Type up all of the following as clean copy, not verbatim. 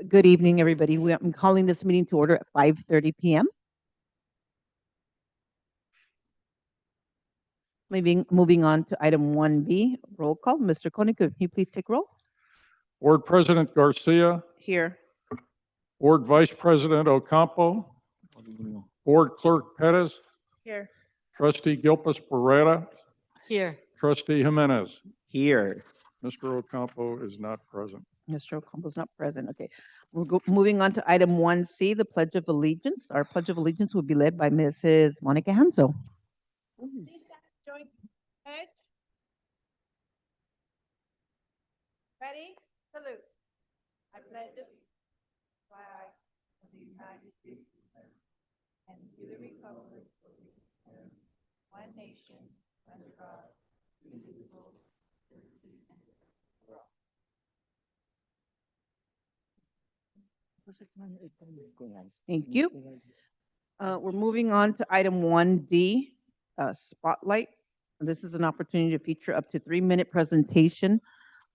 Good evening, everybody. I'm calling this meeting to order at 5:30 p.m. Moving on to item 1B, roll call. Mr. Koenig, could you please take roll? Board President Garcia, Here. Board Vice President Ocampo, Board Clerk Pettis, Here. Trustee Gilpus Barrera, Here. Trustee Jimenez. Here. Mr. Ocampo is not present. Mr. Ocampo is not present. Okay. Moving on to item 1C, the Pledge of Allegiance. Our Pledge of Allegiance will be led by Mrs. Monica Hanso. Joint pledge. Ready? Salute. I pledge the flag of the United States and to the republic for which it stands, one nation, under God, indivisible, with liberty and justice for all. Thank you. We're moving on to item 1D, Spotlight. This is an opportunity to feature up to 3-minute presentation,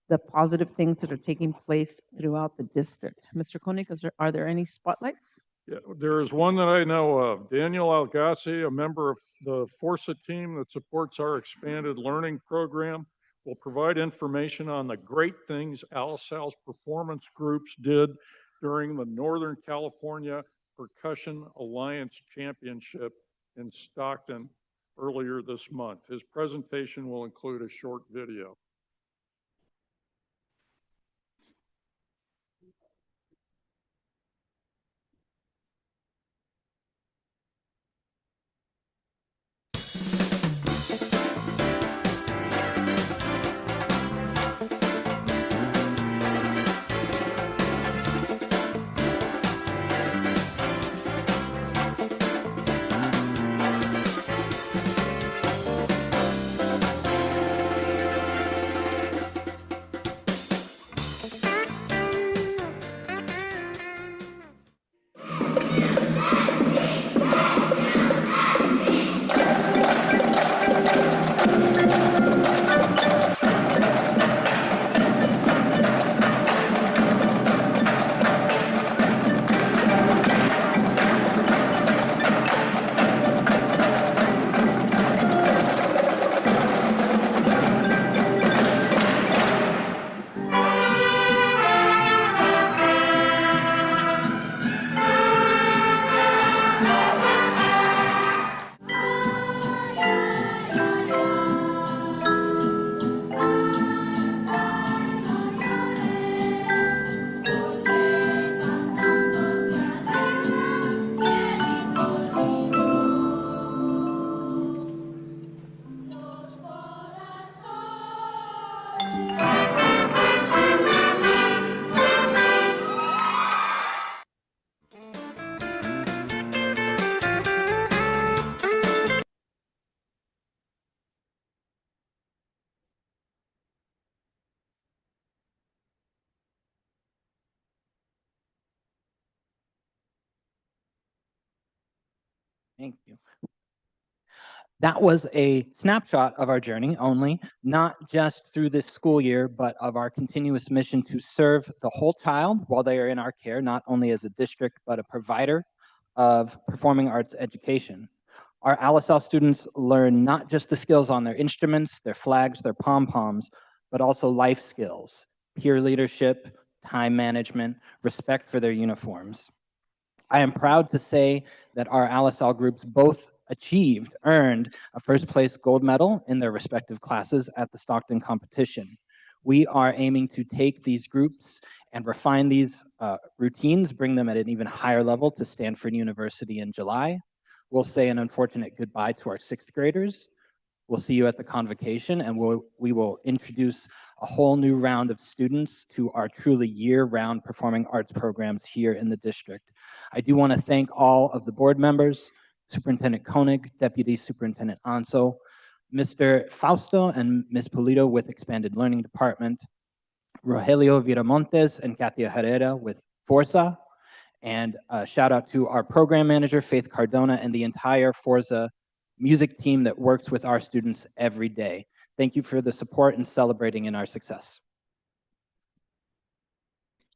the positive things that are taking place throughout the district. Mr. Koenig, are there any spotlights? Yeah, there is one that I know of. Daniel Algassi, a member of the Forza team that supports our expanded learning program, will provide information on the great things ALSAL's performance groups did during the Northern California Percussion Alliance Championship in Stockton earlier this month. His presentation will include a short video. Thank you. That was a snapshot of our journey only, not just through this school year, but of our continuous mission to serve the whole child while they are in our care, not only as a district, but a provider of performing arts education. Our ALSAL students learn not just the skills on their instruments, their flags, their pom-poms, but also life skills, peer leadership, time management, respect for their uniforms. I am proud to say that our ALSAL groups both earned a first place gold medal in their respective classes at the Stockton competition. We are aiming to take these groups and refine these routines, bring them at an even higher level to Stanford University in July. We'll say an unfortunate goodbye to our 6th graders. We'll see you at the convocation, and we will introduce a whole new round of students to our truly year-round performing arts programs here in the district. I do want to thank all of the board members, Superintendent Koenig, Deputy Superintendent Anso, Mr. Fausto and Ms. Pulido with Expanded Learning Department, Rogelio Viramontes and Katia Herrera with Forza, and a shout out to our program manager, Faith Cardona, and the entire Forza music team that works with our students every day. Thank you for the support and celebrating in our success.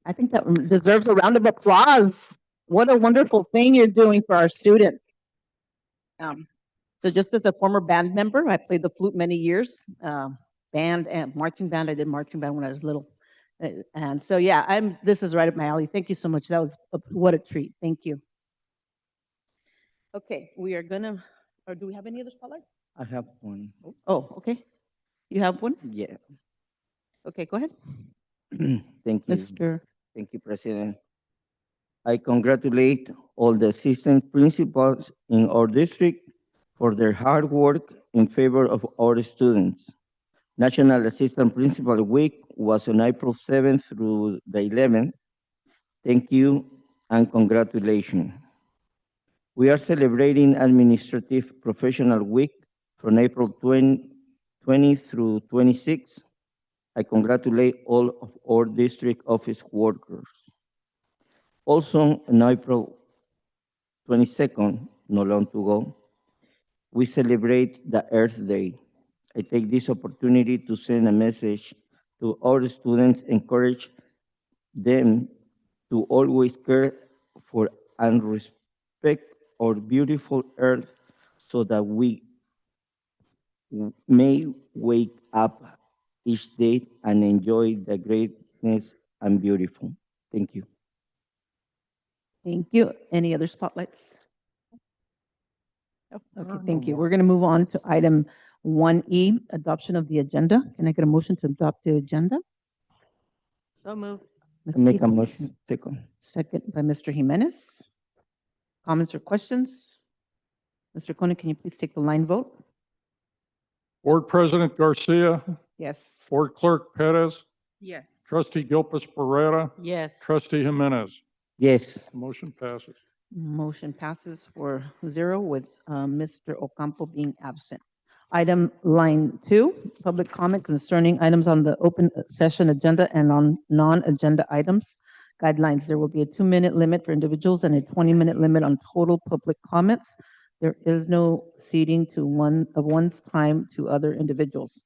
I think that deserves a round of applause. What a wonderful thing you're doing for our students. So just as a former band member, I played the flute many years, band and marching band. I did marching band when I was little. And so, yeah, this is right up my alley. Thank you so much. That was, what a treat. Thank you. Okay, we are gonna, or do we have any other spotlight? I have one. Oh, okay. You have one? Yeah. Okay, go ahead. Thank you. Mr. Thank you, President. I congratulate all the assistant principals in our district for their hard work in favor of our students. National Assistant Principal Week was on April 7th through the 11th. Thank you and congratulations. We are celebrating Administrative Professional Week from April 20 through 26. I congratulate all of our district office workers. Also, on April 22nd, no long to go, we celebrate the Earth Day. I take this opportunity to send a message to our students, encourage them to always care for and respect our beautiful Earth so that we may wake up each day and enjoy the greatness and beautiful. Thank you. Thank you. Any other spotlights? Okay, No thank you. more. We're going to move on to item 1E, adoption of the agenda. Can I get a motion to adopt the agenda? So moved. Ms. Make a Stevens? motion. Second. Second by Mr. Jimenez. Comments or questions? Mr. Koenig, can you please take the line vote? Board President Garcia, Yes. Board Clerk Perez, Yes. Trustee Gilpus Barrera, Yes. Trustee Jimenez. Yes. Motion passes. Motion passes 4-0 with Mr. Ocampo being absent. Item line 2, public comment concerning items on the open session agenda and on non-agenda items. Guidelines, there will be a 2-minute limit for individuals and a 20-minute limit on total public comments. There is no ceding to one's time to other individuals.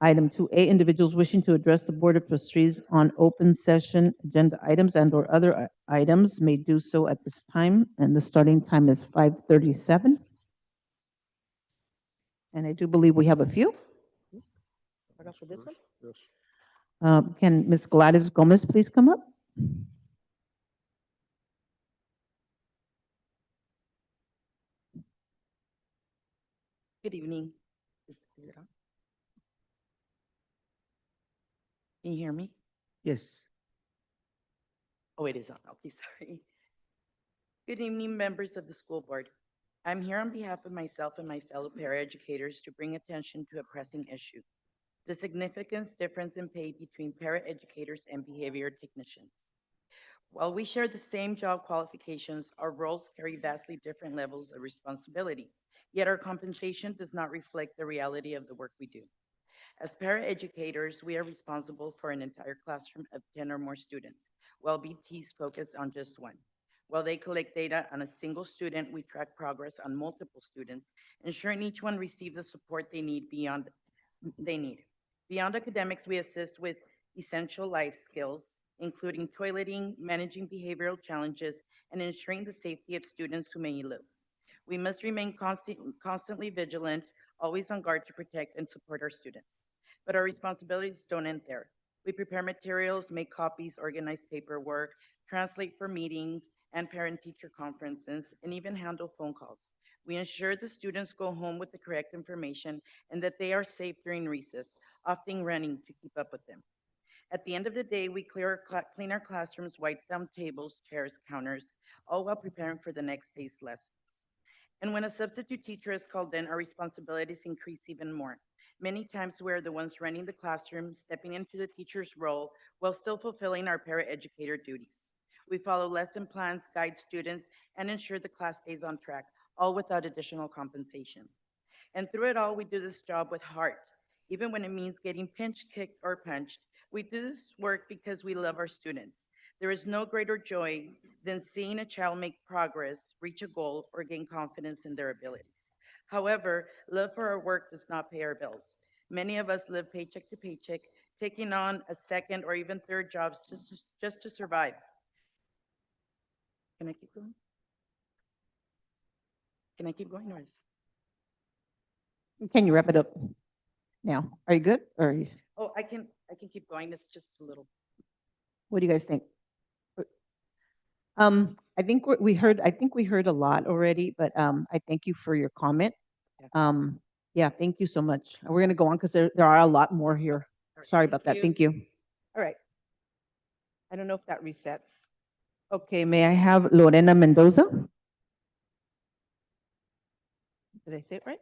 Item 2A, individuals wishing to address the Board of Trustees on open session agenda items and/or other items may do so at this time, and the starting time is 5:37. And I do believe we have a few. For this one? Yes. Can Ms. Gladys Gomez please come up? Good evening. Is it on? Can you hear me? Yes. Oh, it is on. Okay, sorry. Good evening, members of the school board. I'm here on behalf of myself and my fellow paraeducators to bring attention to a pressing issue: the significant difference in pay between paraeducators and behavior technicians. While we share the same job qualifications, our roles carry vastly different levels of responsibility, yet our compensation does not reflect the reality of the work we do. As paraeducators, we are responsible for an entire classroom of 10 or more students, while BTs focus on just one. While they collect data on a single student, we track progress on multiple students, ensuring each one receives the support they need. Beyond academics, we assist with essential life skills, including toileting, managing behavioral challenges, and ensuring the safety of students who may elude. We must remain constantly vigilant, always on guard to protect and support our students. But our responsibilities don't end there. We prepare materials, make copies, organize paperwork, translate for meetings and parent-teacher conferences, and even handle phone calls. We ensure the students go home with the correct information and that they are safe during recess, often running to keep up with them. At the end of the day, we clean our classrooms, wipe down tables, chairs, counters, all while preparing for the next day's lessons. And when a substitute teacher is called in, our responsibilities increase even more. Many times we're the ones running the classroom, stepping into the teacher's role while still fulfilling our paraeducator duties. We follow lesson plans, guide students, and ensure the class stays on track, all without additional compensation. And through it all, we do this job with heart. Even when it means getting pinched, kicked, or punched, we do this work because we love our students. There is no greater joy than seeing a child make progress, reach a goal, or gain confidence in their abilities. However, love for our work does not pay our bills. Many of us live paycheck to paycheck, taking on a second or even third jobs just to survive. Can I keep going? Can I keep going or is? Can you wrap it up now? Are you good? Or Oh, I can keep going. It's just a little. what do you guys think? I think I think we heard a lot already, but, I thank you for your comment. Yeah, thank you so much. And we're gonna go on because there are a lot more here. All right, Sorry about that. Thank you. All right. I don't know if that resets. Okay, may I have Lorena Mendoza? Did I say it right?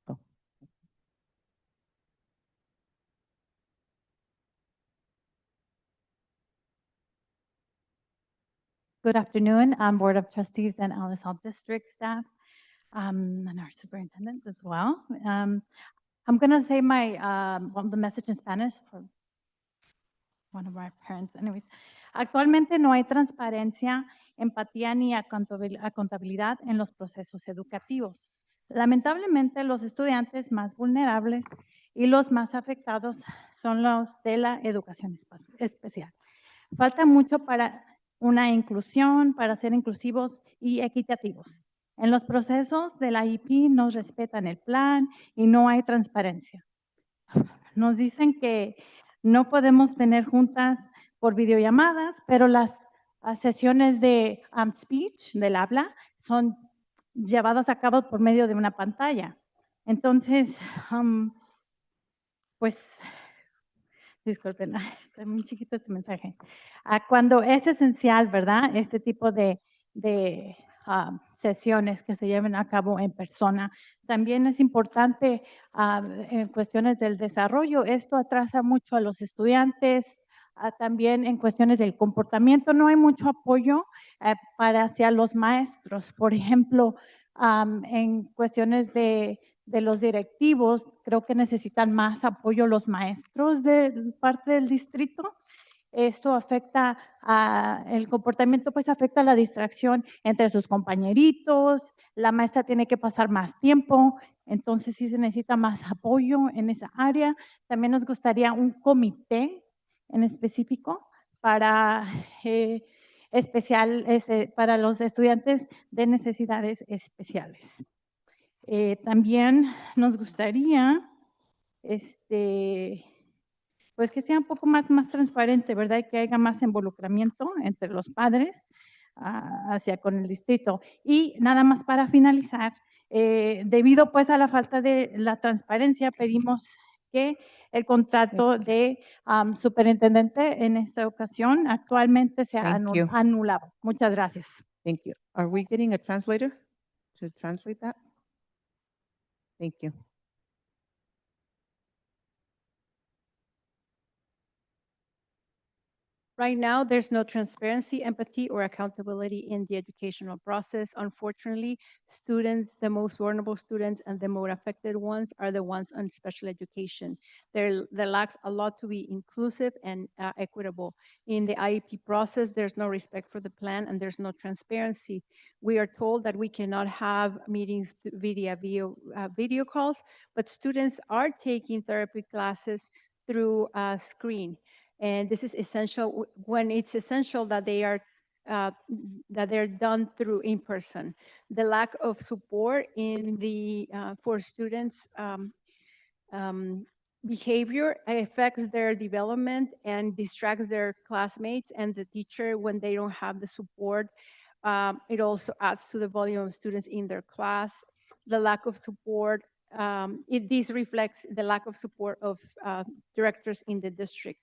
Oh. Good afternoon, Board of Trustees and Alice Hall District staff, and our superintendent as well. I'm going to say the message in Spanish for one of our parents. Anyways, actualmente no hay transparencia, empatía ni contabilidad en los procesos educativos. Lamentablemente, los estudiantes más vulnerables y los más afectados son los de la educación especial. Falta mucho para una inclusión, para ser inclusivos y equitativos. En los procesos de la IP no respetan el plan y no hay transparencia. Nos dicen que no podemos tener juntas por videollamadas, pero las sesiones de speech, del habla, son llevadas a cabo por medio de una pantalla. Entonces, pues, disculpen, está muy chiquito este mensaje. Cuando es esencial, ¿verdad? Este tipo de sesiones que se lleven a cabo en persona. También es importante en cuestiones del desarrollo. Esto atrasa mucho a los estudiantes. También en cuestiones del comportamiento no hay mucho apoyo hacia los maestros. Por ejemplo, en cuestiones de los directivos, creo que necesitan más apoyo los maestros de parte del distrito. Esto afecta el comportamiento, pues afecta la distracción entre sus compañeritos, la maestra tiene que pasar más tiempo, entonces sí se necesita más apoyo en esa área. También nos gustaría un comité en específico para para los estudiantes de necesidades especiales. También nos gustaría, pues que sea un poco más transparente, ¿verdad? Y que haya más involucramiento entre los padres hacia con el distrito. Y nada más para finalizar, debido pues a la falta de la transparencia, pedimos que el contrato de superintendente en esta ocasión actualmente sea Thank you. anulado. Muchas gracias. Thank you. Are we getting a translator to translate that? Thank you. Right now, there's no transparency, empathy, or accountability in the educational process. Unfortunately, students, the most vulnerable students and the more affected ones are the ones on special education. There lacks a lot to be inclusive and equitable. In the IEP process, there's no respect for the plan and there's no transparency. We are told that we cannot have meetings via video calls, but students are taking therapy classes through a screen. And this is essential when it's essential that they're done through in person. The lack of support in the for students' behavior affects their development and distracts their classmates and the teacher when they don't have the support. It also adds to the volume of students in their class. The lack of support, this reflects the lack of support of directors in the district.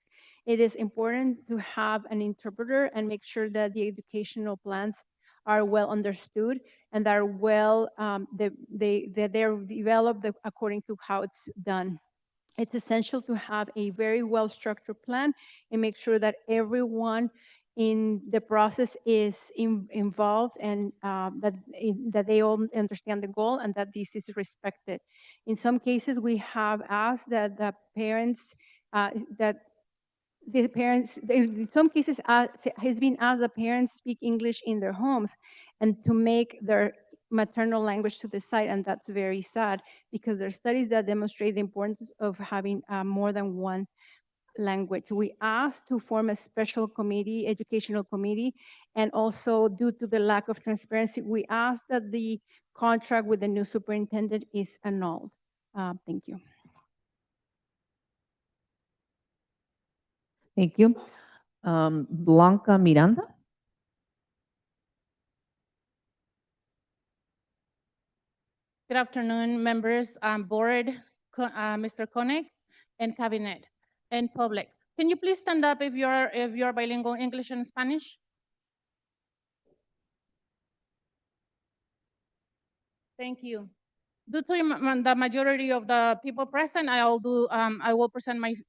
It is important to have an interpreter and make sure that the educational plans are well understood and that are well, that they're developed according to how it's done. It's essential to have a very well-structured plan and make sure that everyone in the process is involved and that they all understand the goal and that this is respected. In some cases, we have asked that the parents, in some cases, has been asked the parents speak English in their homes and to make their maternal language to the side, and that's very sad because there are studies that demonstrate the importance of having more than one language. We asked to form a special committee, educational committee, and also due to the lack of transparency, we asked that the contract with the new superintendent is annulled. Thank you. Thank you. Blanca Miranda? Good afternoon, members, board, Mr. Koenig, and cabinet, and public. Can you please stand up if you're bilingual English and Spanish? Thank you. Due to the majority of the people present, I will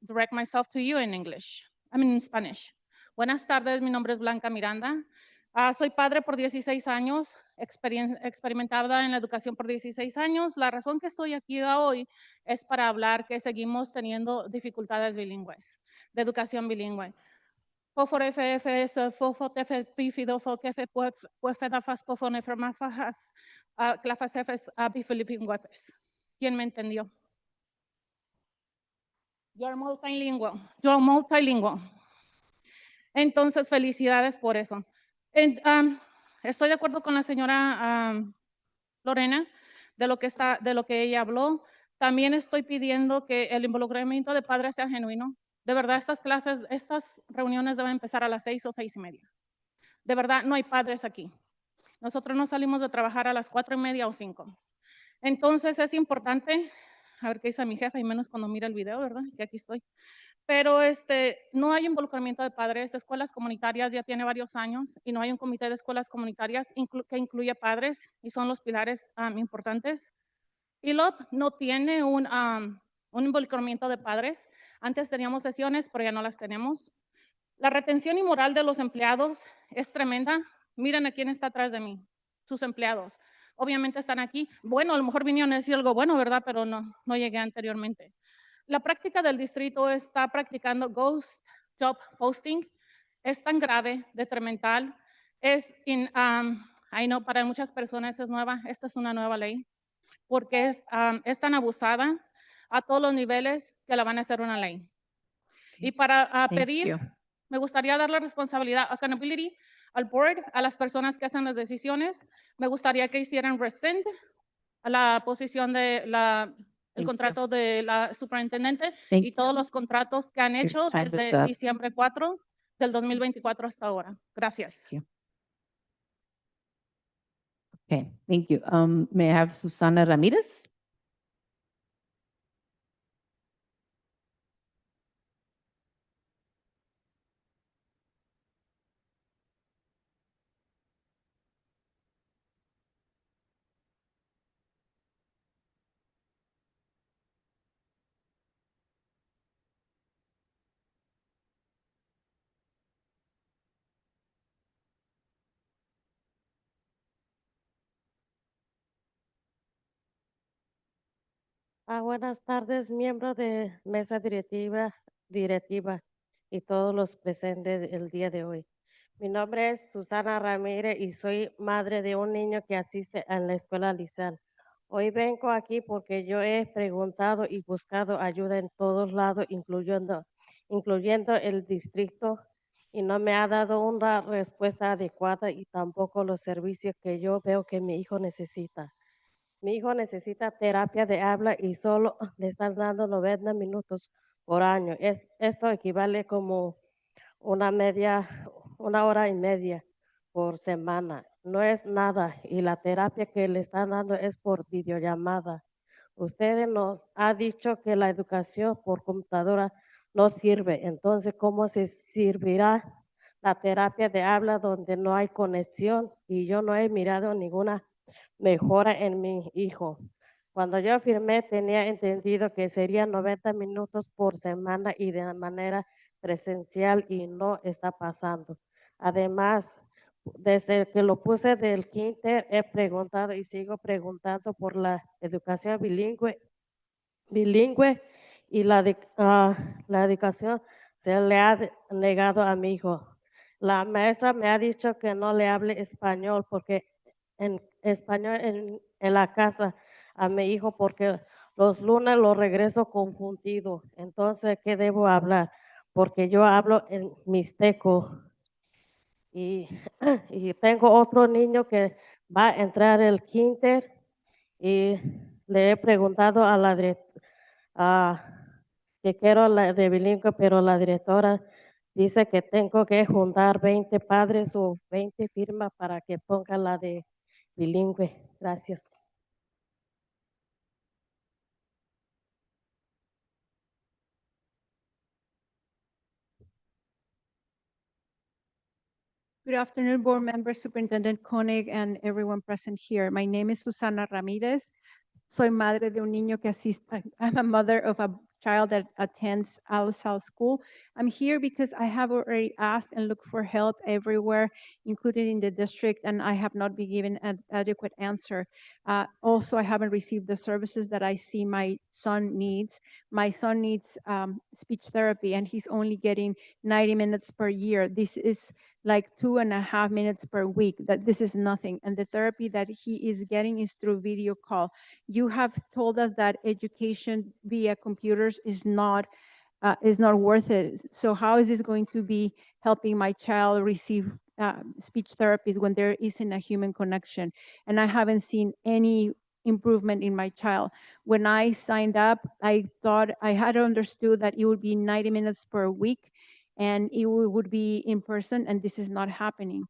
direct myself to you in English. In Spanish. Buenas tardes, mi nombre es Blanca Miranda. Soy padre por 16 años, experimentada en la educación por 16 años. La razón que estoy aquí hoy es para hablar que seguimos teniendo dificultades bilingües, de educación bilingüe. Pofor FFS, Fofo TF Pifido, Fokefe, Puefedafas, Pofonefermafas, Clafasefes, Bifilipinguepes. ¿Quién me entendió? You're multilingual. You're multilingual. Entonces, felicidades por eso. Estoy de acuerdo con la señora Lorena de lo que ella habló. También estoy pidiendo que el involucramiento de padres sea genuino. De verdad, estas reuniones deben empezar a las 6 o 6:30. De verdad, no hay padres aquí. Nosotros no salimos de trabajar a las 4:30 o 5. Entonces, es importante, a ver qué dice mi jefa, y menos cuando mira el video, ¿verdad? Que aquí estoy. Pero no hay involucramiento de padres. Escuelas comunitarias ya tiene varios años y no hay un comité de escuelas comunitarias que incluye padres y son los pilares importantes. ILOP no tiene un involucramiento de padres. Antes teníamos sesiones, pero ya no las tenemos. La retención y moral de los empleados es tremenda. Miren a quién está atrás de mí, sus empleados. Obviamente están aquí. Bueno, a lo mejor vinieron a decir algo bueno, ¿verdad? Pero no llegué anteriormente. La práctica del distrito está practicando ghost job posting. Es tan grave, detrimental. Para muchas personas es nueva. Esta es una nueva ley porque es tan abusada a todos los niveles que la van a hacer una ley. Y para pedir, me gustaría dar la responsabilidad, accountability, al board, a las personas que hacen las decisiones. Me gustaría que hicieran rescind a la posición de el contrato de la superintendente y todos los contratos que han hecho time is desde up. diciembre 4 del 2024 hasta ahora. Gracias. Okay, thank you. May I have Susana Ramirez? Buenas tardes, miembros de mesa directiva y todos los presentes el día de hoy. Mi nombre es Susana Ramírez y soy madre de un niño que asiste a la escuela Lizal. Hoy vengo aquí porque yo he preguntado y buscado ayuda en todos lados, incluyendo el distrito, y no me ha dado una respuesta adecuada y tampoco los servicios que yo veo que mi hijo necesita. Mi hijo necesita terapia de habla y solo le están dando 90 minutos por año. Esto equivale como una hora y media por semana. No es nada y la terapia que le están dando es por videollamada. Ustedes nos ha dicho que la educación por computadora no sirve. Entonces, ¿cómo se servirá la terapia de habla donde no hay conexión? Y yo no he mirado ninguna mejora en mi hijo. Cuando yo firmé tenía entendido que serían 90 minutos por semana y de manera presencial y no está pasando. Además, desde que lo puse del kinder he preguntado y sigo preguntando por la educación bilingüe y la educación se le ha negado a mi hijo. La maestra me ha dicho que no le hable español porque en español en la casa a mi hijo porque los lunes lo regreso confundido. Entonces, ¿qué debo hablar? Porque yo hablo en mixteco y, y tengo otro niño que va a entrar el kinder y le he preguntado a la que quiero la de bilingüe, pero la directora dice que tengo que juntar 20 padres o 20 firmas para que ponga la de bilingüe. Gracias. Good afternoon, board members, Superintendent Koenig, and everyone present here. My name is Susana Ramirez. Soy madre de un niño que asiste. I'm a mother of a child that attends Al Sal School. I'm here because I have already asked and looked for help everywhere, including in the district, and I have not been given an adequate answer. Also, I haven't received the services that I see my son needs. My son needs speech therapy, and he's only getting 90 minutes per year. This is like 2.5 minutes per week. That this is nothing. And the therapy that he is getting is through video call. You have told us that education via computers is not worth it. So how is this going to be helping my child receive speech therapies when there isn't a human connection? And I haven't seen any improvement in my child. When I signed up, I thought I had understood that it would be 90 minutes per week and it would be in person, and this is not happening.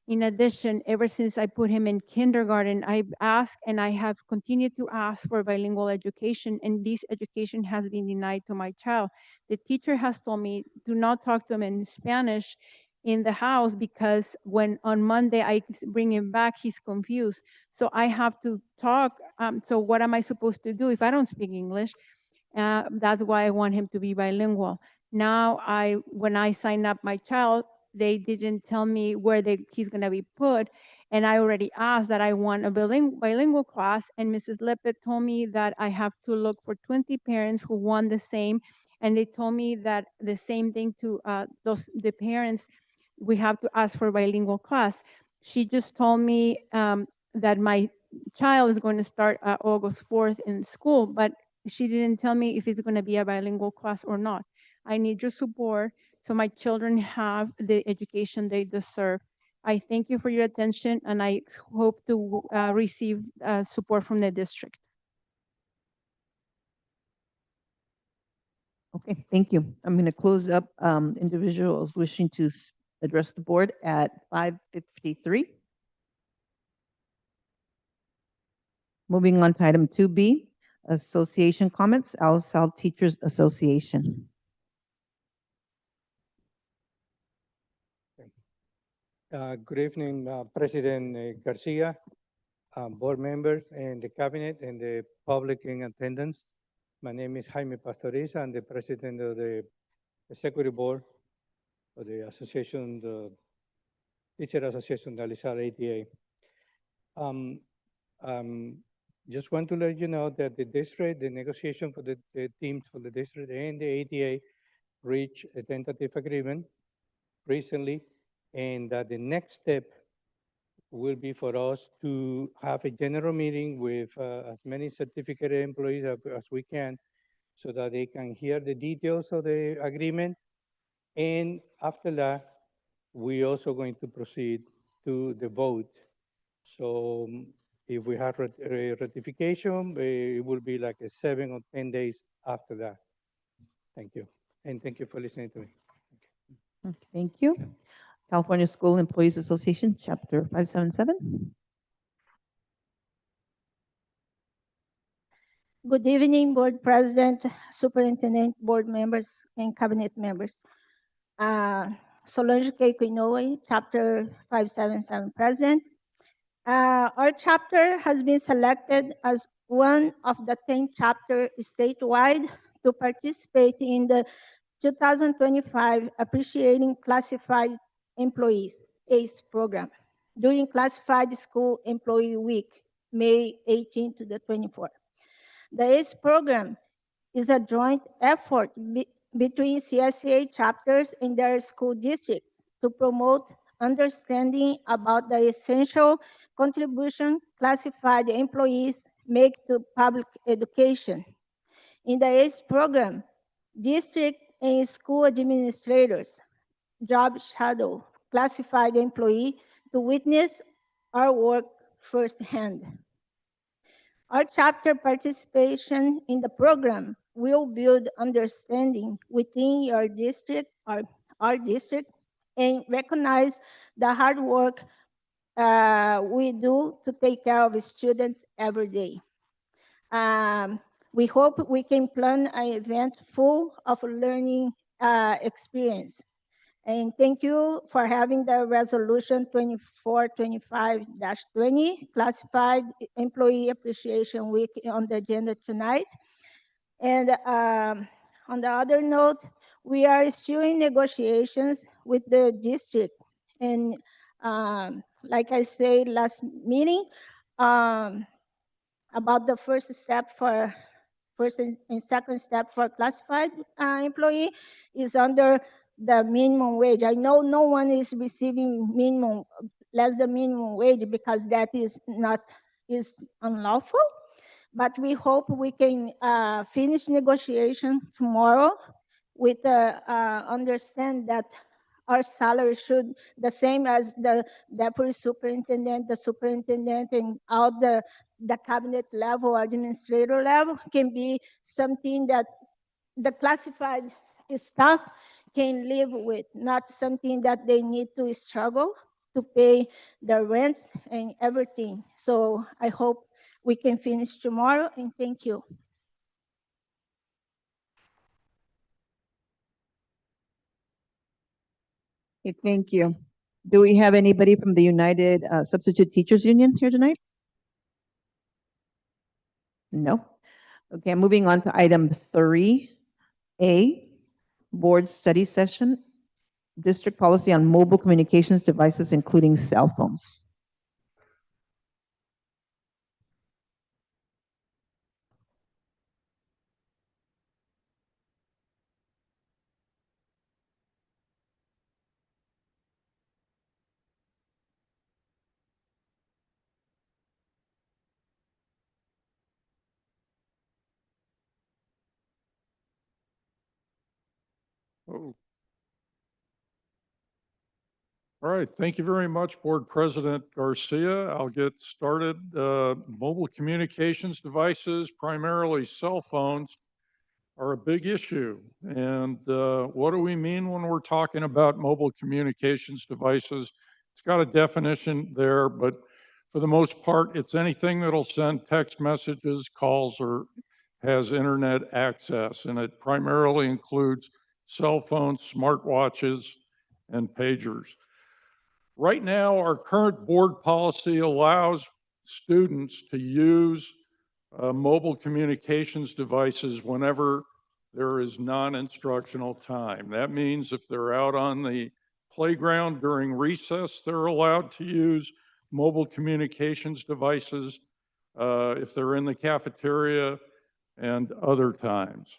In addition, ever since I put him in kindergarten, I've asked and I have continued to ask for bilingual education, and this education has been denied to my child. The teacher has told me, do not talk to him in Spanish in the house because when on Monday I bring him back, he's confused. So I have to talk. So what am I supposed to do if I don't speak English? That's why I want him to be bilingual. Now, when I sign up my child, they didn't tell me where he's going to be put. And I already asked that I want a bilingual class. And Mrs. Lepet told me that I have to look for 20 parents who want the same. And they told me that the same thing to the parents, we have to ask for a bilingual class. She just told me that my child is going to start August 4th in school, but she didn't tell me if it's going to be a bilingual class or not. I need your support so my children have the education they deserve. I thank you for your attention, and I hope to receive support from the district. Okay, thank you. I'm going to close up individuals wishing to address the board at 5:53. Moving on to item 2B, association comments, Al Sal Teachers Association. Good evening, President Garcia, board members, and the cabinet, and the public in attendance. My name is Jaime Pastoriza. I'm the president of the executive board of the association, the Teacher Association, the Alisal ATA. Just want to let you know that the district, the negotiation for the teams for the district and the ATA reached a tentative agreement recently, and that the next step will be for us to have a general meeting with as many certificated employees as we can, so that they can hear the details of the agreement. And after that, we also going to proceed to the vote. So if we have ratification, it will be like 7 or 10 days after that. Thank you. And thank you for listening to me. Thank you. California School Employees Association, Chapter 577. Good evening, Board President, Superintendent, Board members, and Cabinet members. Solange K. Quinoy, Chapter 577 President. Our chapter has been selected as one of the 10 chapters statewide to participate in the 2025 Appreciating Classified Employees, ACE program, during Classified School Employee Week, May 18 to the 24th. The ACE program is a joint effort between CSEA chapters and their school districts to promote understanding about the essential contribution classified employees make to public education. In the ACE program, district and school administrators job shadow classified employee to witness our work firsthand. Our chapter participation in the program will build understanding within your district or our district and recognize the hard work we do to take care of students every day. We hope we can plan an event full of learning experience. And thank you for having the resolution 2425-20 classified employee appreciation week on the agenda tonight. And on the other note, we are still in negotiations with the district. And like I said last meeting, about the first and second step for classified employee is under the minimum wage. I know no one is receiving less than minimum wage because that is unlawful, but we hope we can finish negotiation tomorrow with understand that our salary should the same as the deputy superintendent, the superintendent, and all the cabinet level, administrator level can be something that the classified staff can live with, not something that they need to struggle to pay the rents and everything. So I hope we can finish tomorrow, and thank you. Okay, thank you. Do we have anybody from the United Substitute Teachers Union here tonight? No. Okay, moving on to item 3A, board study session, district policy on mobile communications devices, including cell phones. Oh. All right, thank you very much, Board President Garcia. I'll get started. Mobile communications devices, primarily cell phones, are a big issue. And what do we mean when we're talking about mobile communications devices? It's got a definition there, but for the most part, it's anything that'll send text messages, calls, or has internet access. And it primarily includes cell phones, smartwatches, and pagers. Right now, our current board policy allows students to use mobile communications devices whenever there is non-instructional time. That means if they're out on the playground during recess, they're allowed to use mobile communications devices if they're in the cafeteria and other times.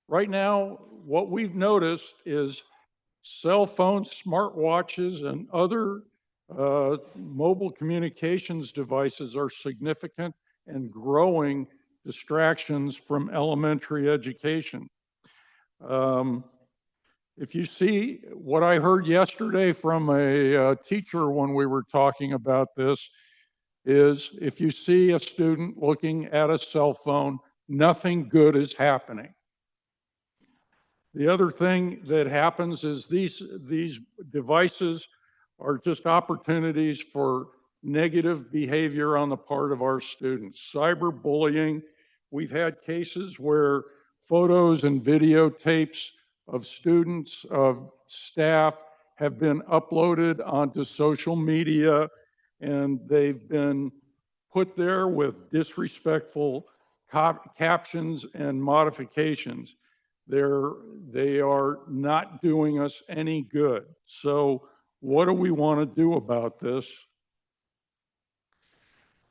Right now, what we've noticed is cell phones, smartwatches, and other mobile communications devices are significant and growing distractions from elementary education. If you see what I heard yesterday from a teacher when we were talking about this, is if you see a student looking at a cell phone, nothing good is happening. The other thing that happens is these devices are just opportunities for negative behavior on the part of our students. Cyberbullying, we've had cases where photos and videotapes of students, of staff, have been uploaded onto social media, and they've been put there with disrespectful captions and modifications. They are not doing us any good. So what do we want to do about this?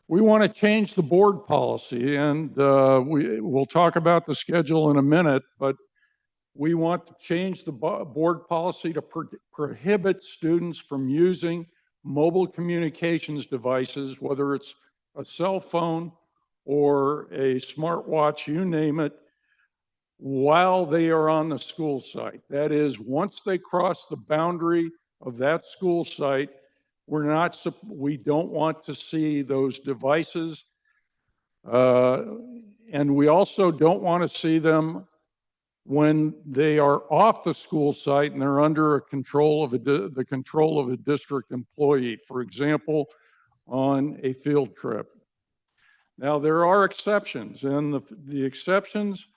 We want to change the board policy, and we'll talk about the schedule in a minute, but We want to change the board policy to prohibit students from using mobile communications devices, whether it's a cell phone or a smartwatch, you name it, while they are on the school site. That is, once they cross the boundary of that school site, we don't want to see those devices. And we also don't want to see them when they are off the school site and they're under the control of a district employee, for example, on a field trip. Now, there are exceptions, and the exceptions,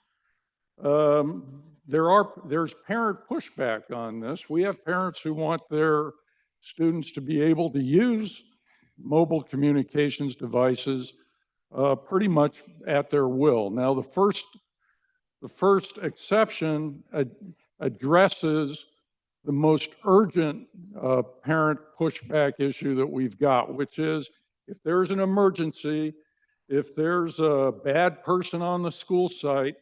there's parent pushback on this. We have parents who want their students to be able to use mobile communications devices pretty much at their will. Now, the first exception addresses the most urgent parent pushback issue that we've got, which is if there's an emergency, if there's a bad person on the school site,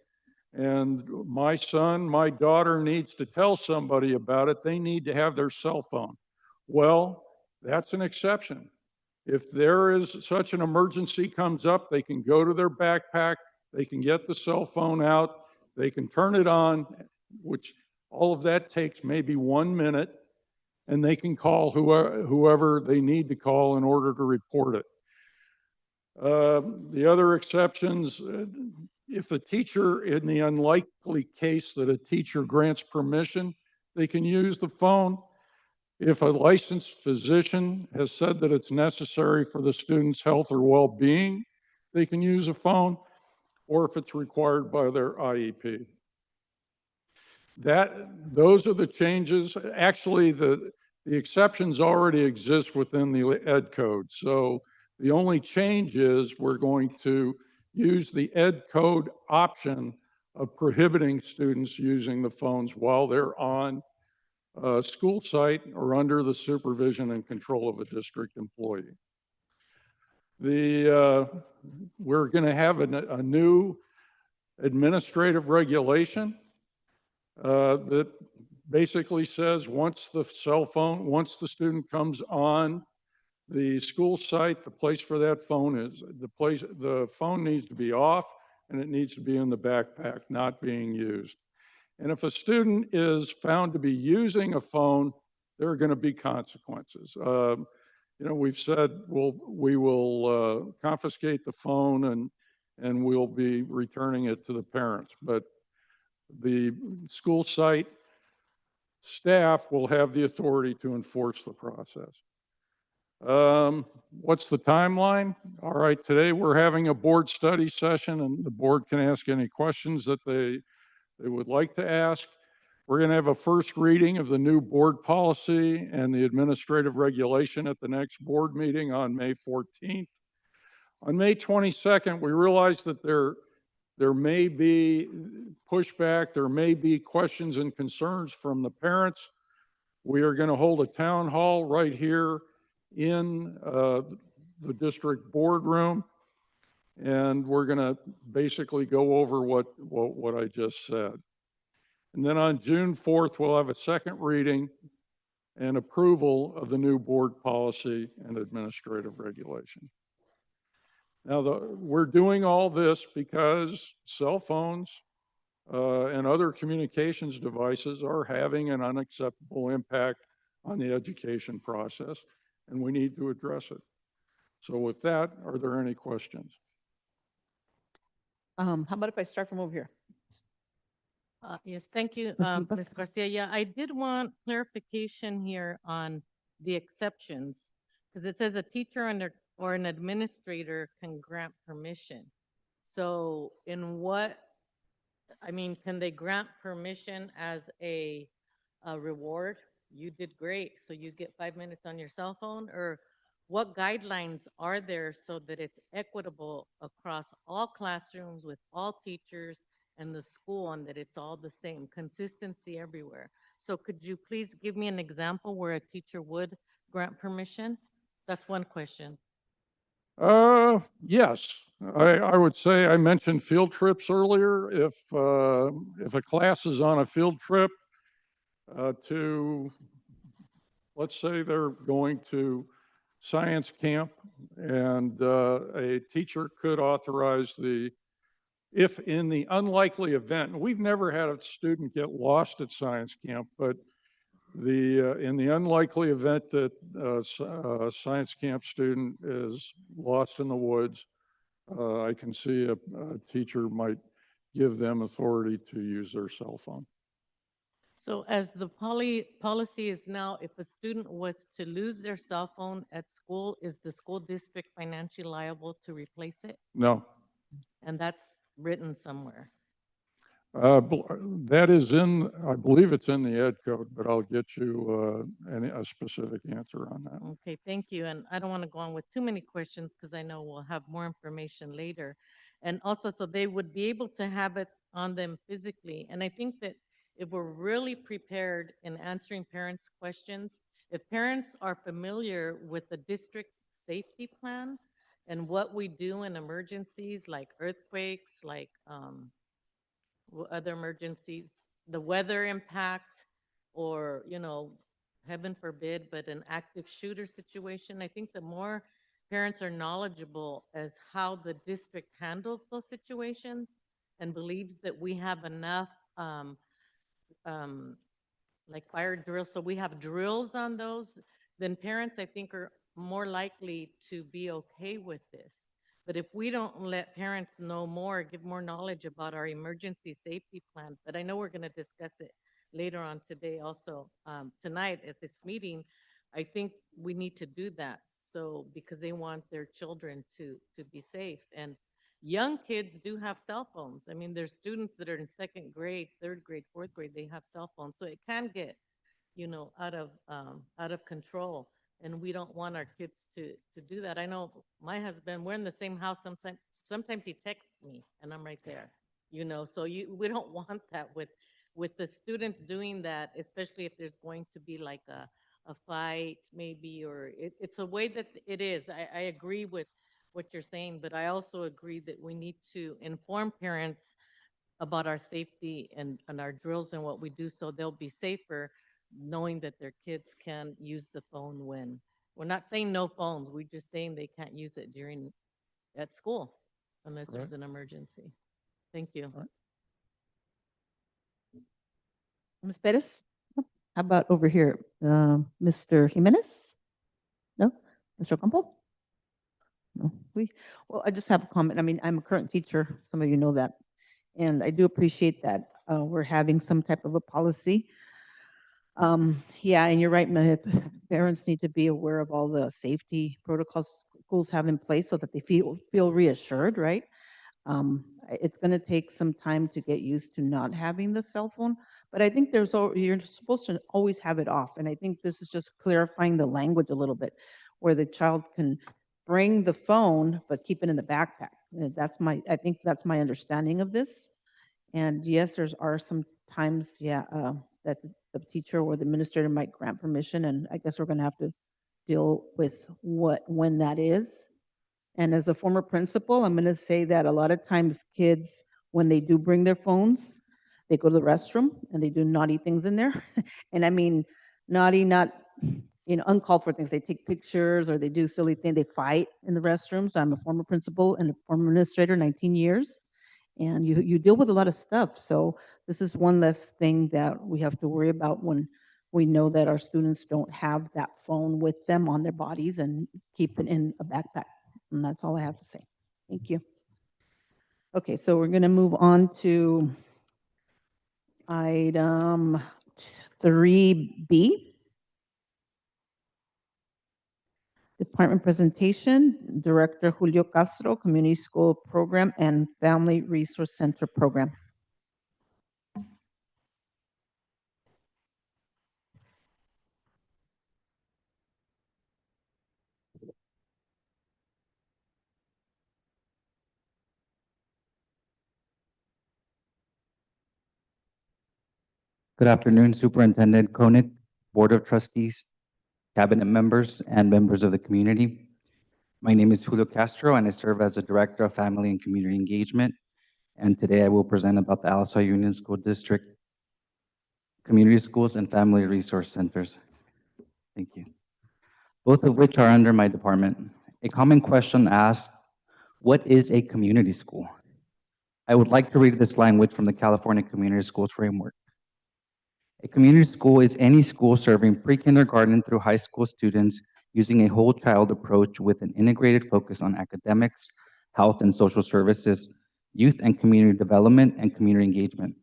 and my son, my daughter needs to tell somebody about it, they need to have their cell phone. Well, that's an exception. If there is such an emergency comes up, they can go to their backpack, they can get the cell phone out, they can turn it on, which all of that takes maybe 1 minute, and they can call whoever they need to call in order to report it. The other exceptions, if a teacher, in the unlikely case that a teacher grants permission, they can use the phone. If a licensed physician has said that it's necessary for the student's health or well-being, they can use a phone, or if it's required by their IEP. Those are the changes. Actually, the exceptions already exist within the Ed Code. So the only change is we're going to use the Ed Code option of prohibiting students using the phones while they're on a school site or under the supervision and control of a district employee. We're going to have a new administrative regulation that basically says once the student comes on the school site, the place for that phone is, the phone needs to be off and it needs to be in the backpack, not being used. And if a student is found to be using a phone, there are going to be consequences. We've said we will confiscate the phone and we'll be returning it to the parents. But the school site staff will have the authority to enforce the process. What's the timeline? All right, today we're having a board study session and the board can ask any questions that they would like to ask. We're going to have a first reading of the new board policy and the administrative regulation at the next board meeting on May 14th. On May 22nd, we realized that there may be pushback, there may be questions and concerns from the parents. We are going to hold a town hall right here in the district boardroom, and we're going to basically go over what I just said. And then on June 4th, we'll have a second reading and approval of the new board policy and administrative regulation. Now, we're doing all this because cell phones and other communications devices are having an unacceptable impact on the education process, and we need to address it. So with that, are there any questions? How about if I start from over here? Yes, thank you, Ms. Ms. Garcia. Yeah, I did want clarification here on the exceptions, because it says a teacher or an administrator can grant permission. So can they grant permission as a reward? You did great, so you get 5 minutes on your cell phone? Or what guidelines are there so that it's equitable across all classrooms with all teachers and the school, and that it's all the same, consistency everywhere? So could you please give me an example where a teacher would grant permission? That's one question. Yes. I would say, I mentioned field trips earlier. If a class is on a field trip to, let's say they're going to science camp, and a teacher could authorize if in the unlikely event, and we've never had a student get lost at science camp, but in the unlikely event that a science camp student is lost in the woods, I can see a teacher might give them authority to use their cell phone. So as the policy is now, if a student was to lose their cell phone at school, is the school district financially liable to replace it? No, And that's written somewhere. that is I believe it's in the ed code, but I'll get you a specific answer on that. Okay, thank you. And I don't want to go on with too many questions because I know we'll have more information later. And also, so they would be able to have it on them physically. And I think that if we're really prepared in answering parents' questions, if parents are familiar with the district's safety plan and what we do in emergencies like earthquakes, like other emergencies, the weather impact, or, heaven forbid, but an active shooter situation, I think the more parents are knowledgeable as how the district handles those situations and believes that we have enough, like fire drills, so we have drills on those, then parents, I think, are more likely to be okay with this. But if we don't let parents know more, give more knowledge about our emergency safety plan, but I know we're going to discuss it later on today also, tonight at this meeting, I think we need to do that. So, because they want their children to be safe. And young kids do have cell phones. I mean, there's students that are in second grade, third grade, fourth grade, they have cell phones. So it can get, out of control. And we don't want our kids to do that. I know my husband, we're in the same house. Sometimes he texts me and I'm right there, so we don't want that with the students doing that, especially if there's going to be like a fight maybe, or it's a way that it is. I agree with what you're saying, but I also agree that we need to inform parents about our safety and our drills and what we do so they'll be safer, knowing that their kids can use the phone when, we're not saying no phones, we're just saying they can't use it at school unless there's an emergency. Thank you. Ms. Perez? No? How about over here? Mr. Jimenez? No? Mr. Ocampo? No, well, I just have a comment. I mean, I'm a current teacher. Some of you know that. And I do appreciate that we're having some type of a policy. Yeah, and you're right, parents need to be aware of all the safety protocols schools have in place so that they feel reassured, right? It's going to take some time to get used to not having the cell phone, but I think you're supposed to always have it off. And I think this is just clarifying the language a little bit, where the child can bring the phone, but keep it in the backpack. I think that's my understanding of this. And yes, are some times, that the teacher or the administrator might grant permission, and I guess we're going to have to deal with when that is. And as a former principal, I'm going to say that a lot of times kids, when they do bring their phones, they go to the restroom and they do naughty things in there. And I mean, naughty, not, uncalled for things. They take pictures or they do silly things. They fight in the restrooms. I'm a former principal and a former administrator, 19 years. And you deal with a lot of stuff. So this is one less thing that we have to worry about when we know that our students don't have that phone with them on their bodies and keep it in a backpack. And that's all I have to say. Thank you. Okay, so we're going to move on to item 3B. Department presentation, Director Julio Castro, Community School Program and Family Resource Center Program. Good afternoon, Superintendent Koenig, Board of Trustees, Cabinet members, and members of the community. My name is Julio Castro, and I serve as the Director of Family and Community Engagement. And today I will present about the Alisal Union School District, community schools, and family resource centers. Thank you. Both of which are under my department. A common question asked, what is a community school? I would like to read this language from the California Community Schools Framework. A community school is any school serving pre-kindergarten through high school students using a whole child approach with an integrated focus on academics, health and social services, youth and community development, and community engagement.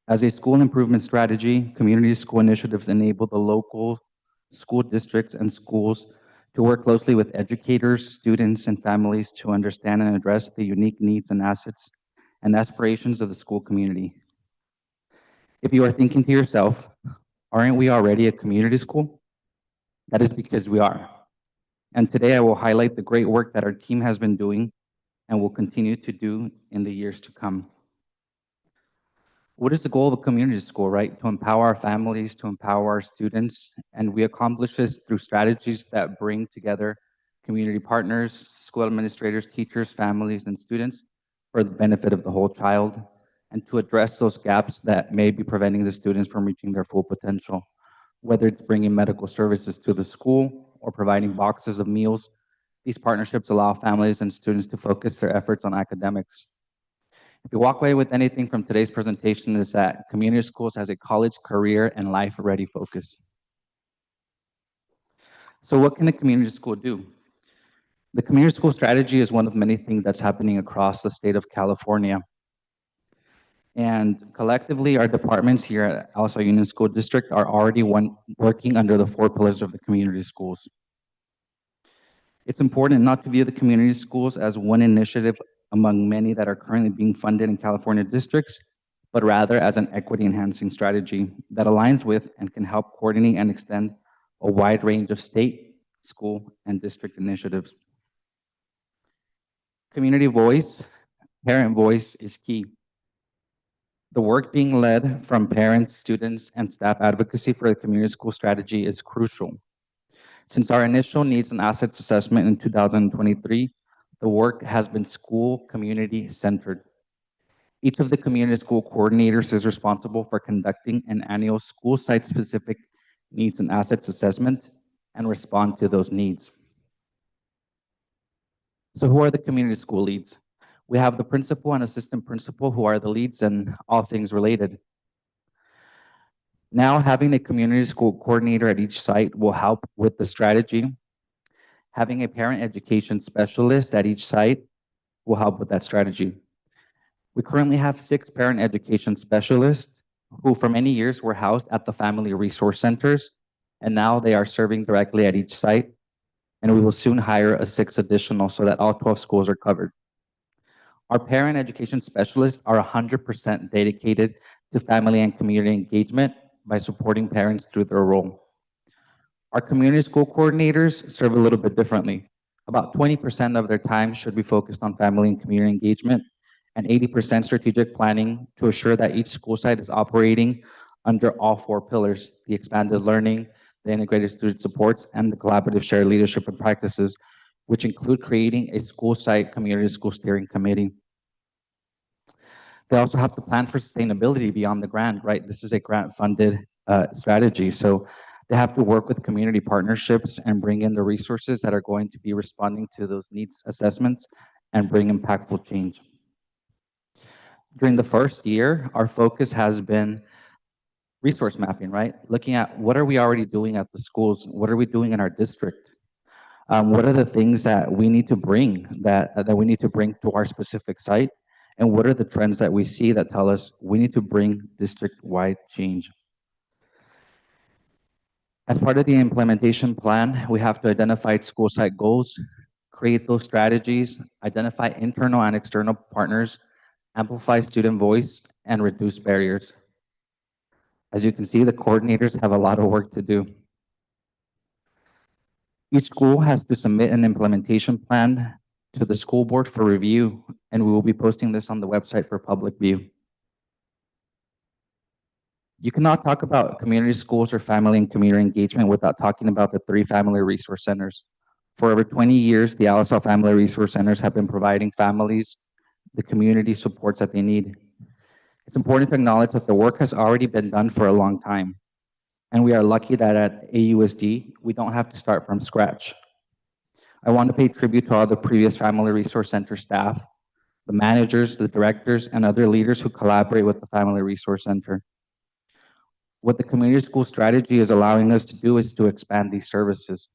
As a school improvement strategy, community school initiatives enable the local school districts and schools to work closely with educators, students, and families to understand and address the unique needs and assets and aspirations of the school community. If you are thinking to yourself, aren't we already a community school? That is because we are. And today I will highlight the great work that our team has been doing and will continue to do in the years to come. What is the goal of a community school, right? To empower our families, to empower our students, and we accomplish this through strategies that bring together community partners, school administrators, teachers, families, and students for the benefit of the whole child, and to address those gaps that may be preventing the students from reaching their full potential, whether it's bringing medical services to the school or providing boxes of meals. These partnerships allow families and students to focus their efforts on academics. If you walk away with anything from today's presentation, is that community schools has a college, career, and life-ready focus. So what can a community school do? The community school strategy is one of many things that's happening across the state of California. And collectively, our departments here at Alisal Union School District are already working under the 4 pillars of the community schools. It's important not to view the community schools as one initiative among many that are currently being funded in California districts, but rather as an equity enhancing strategy that aligns with and can help coordinate and extend a wide range of state, school, and district initiatives. Community voice, parent voice is key. The work being led from parents, students, and staff advocacy for the community school strategy is crucial. Since our initial needs and assets assessment in 2023, the work has been school community centered. Each of the community school coordinators is responsible for conducting an annual school site specific needs and assets assessment and respond to those needs. So who are the community school leads? We have the principal and assistant principal who are the leads in all things related. Now having a community school coordinator at each site will help with the strategy. Having a parent education specialist at each site will help with that strategy. We currently have 6 parent education specialists who for many years were housed at the family resource centers, and now they are serving directly at each site. And we will soon hire a 6 additional so that all 12 schools are covered. Our parent education specialists are 100% dedicated to family and community engagement by supporting parents through their role. Our community school coordinators serve a little bit differently. About 20% of their time should be focused on family and community engagement, and 80% strategic planning to assure that each school site is operating under all 4 pillars: the expanded learning, the integrated student supports, and the collaborative shared leadership and practices, which include creating a school site community school steering committee. They also have to plan for sustainability beyond the grant, right? This is a grant-funded strategy. So they have to work with community partnerships and bring in the resources that are going to be responding to those needs assessments and bring impactful change. During the first year, our focus has been resource mapping, right? Looking at what are we already doing at the schools? What are we doing in our district? What are the things that we need to bring that we need to bring to our specific site? And what are the trends that we see that tell us we need to bring district-wide change? As part of the implementation plan, we have to identify school site goals, create those strategies, identify internal and external partners, amplify student voice, and reduce barriers. As you can see, the coordinators have a lot of work to do. Each school has to submit an implementation plan to the school board for review, and we will be posting this on the website for public view. You cannot talk about community schools or family and community engagement without talking about the 3 family resource centers. For over 20 years, the Alisal Family Resource Centers have been providing families the community supports that they need. It's important to acknowledge that the work has already been done for a long time, and we are lucky that at AUSD, we don't have to start from scratch. I want to pay tribute to all the previous Family Resource Center staff, the managers, the directors, and other leaders who collaborate with the Family Resource Center. What the community school strategy is allowing us to do is to expand these services.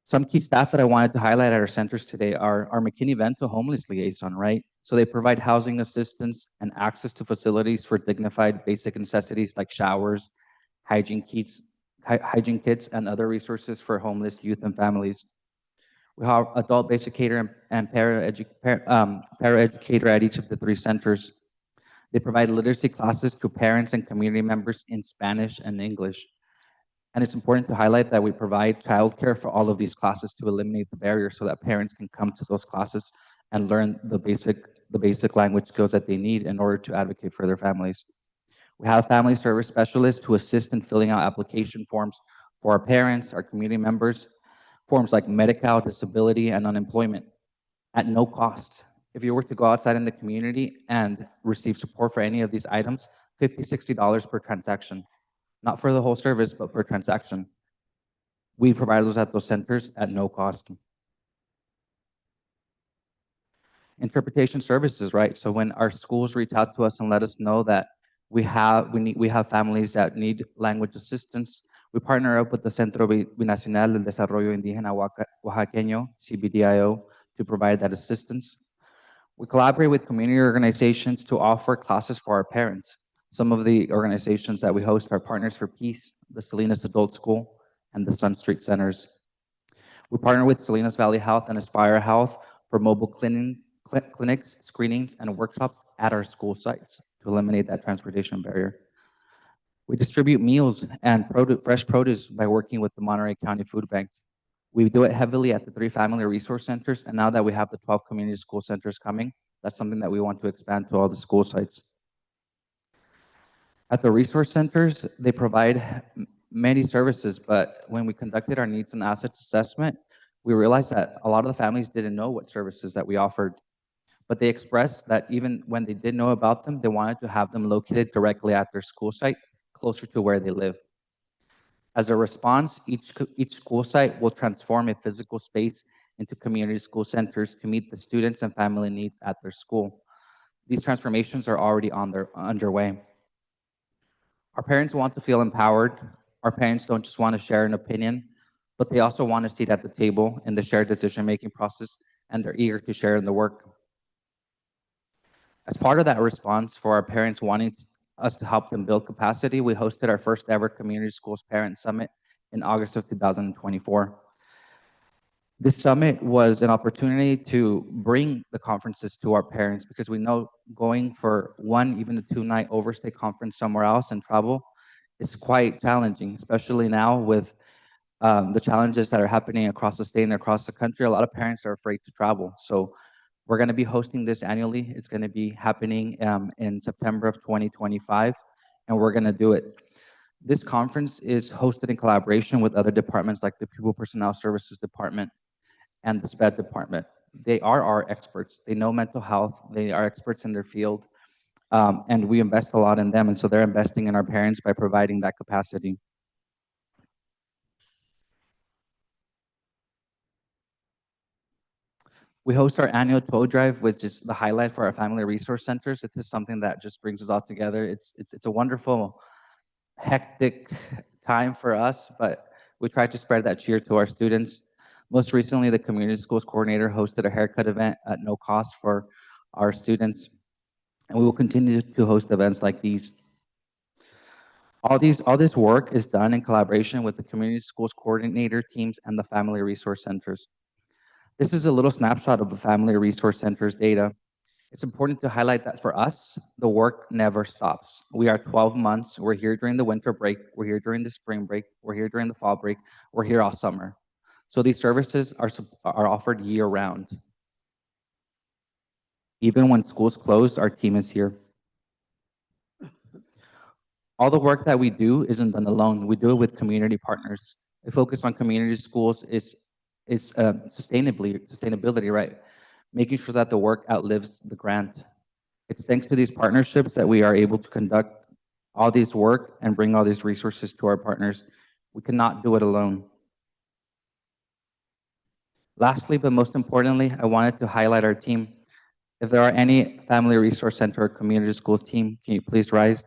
Some key staff that I wanted to highlight at our centers today are our McKinney-Vento homeless liaison, right? So they provide housing assistance and access to facilities for dignified basic necessities like showers, hygiene kits, and other resources for homeless youth and families. We have adult basic cater and paraeducator at each of the 3 centers. They provide literacy classes to parents and community members in Spanish and English. And it's important to highlight that we provide childcare for all of these classes to eliminate the barrier so that parents can come to those classes and learn the basic language skills that they need in order to advocate for their families. We have family service specialists who assist in filling out application forms for our parents, our community members, forms like Medi-Cal, disability, and unemployment at no cost. If you were to go outside in the community and receive support for any of these items, $50, $60 per transaction. Not for the whole service, but per transaction. We provide those at those centers at no cost. Interpretation services, right? So when our schools reach out to us and let us know that we have families that need language assistance, we partner up with the Centro Binacional del Desarrollo Indígena Oaxaqueño, CBDIO, to provide that assistance. We collaborate with community organizations to offer classes for our parents. Some of the organizations that we host are Partners for Peace, the Salinas Adult School, and the Sun Street Centers. We partner with Salinas Valley Health and Aspire Health for mobile clinics, screenings, and workshops at our school sites to eliminate that transportation barrier. We distribute meals and fresh produce by working with the Monterey County Food Bank. We do it heavily at the 3 family resource centers, and now that we have the 12 community school centers coming, that's something that we want to expand to all the school sites. At the resource centers, they provide many services, but when we conducted our needs and assets assessment, we realized that a lot of the families didn't know what services that we offered, but they expressed that even when they did know about them, they wanted to have them located directly at their school site, closer to where they live. As a response, each school site will transform a physical space into community school centers to meet the students and family needs at their school. These transformations are already underway. Our parents want to feel empowered. Our parents don't just want to share an opinion, but they also want to sit at the table in the shared decision-making process, and they're eager to share in the work. As part of that response for our parents wanting us to help them build capacity, we hosted our first ever Community Schools Parent Summit in August of 2024. This summit was an opportunity to bring the conferences to our parents because we know going for 1, even a 2-night overstay conference somewhere else and travel is quite challenging, especially now with the challenges that are happening across the state and across the country. A lot of parents are afraid to travel. So we're going to be hosting this annually. It's going to be happening in September of 2025, and we're going to do it. This conference is hosted in collaboration with other departments like the People Personnel Services Department and the SPED department. They are our experts. They know mental health. They are experts in their field, and we invest a lot in them, and so they're investing in our parents by providing that capacity. We host our annual toy drive, which is the highlight for our family resource centers. This is something that just brings us all together. It's a wonderful, hectic time for us, but we try to spread that cheer to our students. Most recently, the community schools coordinator hosted a haircut event at no cost for our students, and we will continue to host events like these. All this work is done in collaboration with the community schools coordinator teams and the family resource centers. This is a little snapshot of the family resource center's data. It's important to highlight that for us, the work never stops. We are 12 months. We're here during the winter break. We're here during the spring break. We're here during the fall break. We're here all summer. So these services are offered year-round. Even when schools close, our team is here. All the work that we do isn't done alone. We do it with community partners. A focus on community schools is sustainability, right? Making sure that the work outlives the grant. It's thanks to these partnerships that we are able to conduct all these work and bring all these resources to our partners. We cannot do it alone. Lastly, but most importantly, I wanted to highlight our team. If there are any Family Resource Center or community schools team, can you please rise?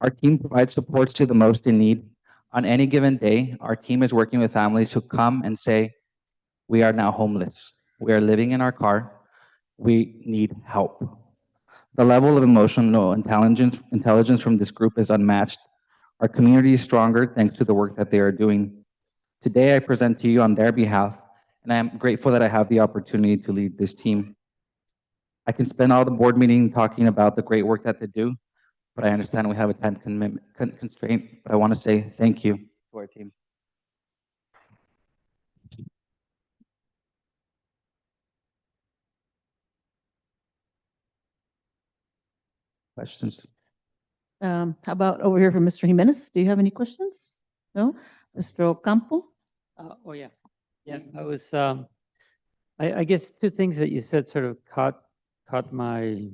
Our team provides supports to the most in need. On any given day, our team is working with families who come and say, we are now homeless. We are living in our car. We need help. The level of emotional intelligence from this group is unmatched. Our community is stronger thanks to the work that they are doing. Today, I present to you on their behalf, and I am grateful that I have the opportunity to lead this team. I can spend all the board meeting talking about the great work that they do, but I understand we have a time constraint, but I want to say thank you to our team. Questions? How about over here from Mr. Jimenez? Do you have any questions? No? Mr. Ocampo? Oh, yeah. Yeah, I was, I guess two things that you said sort of caught my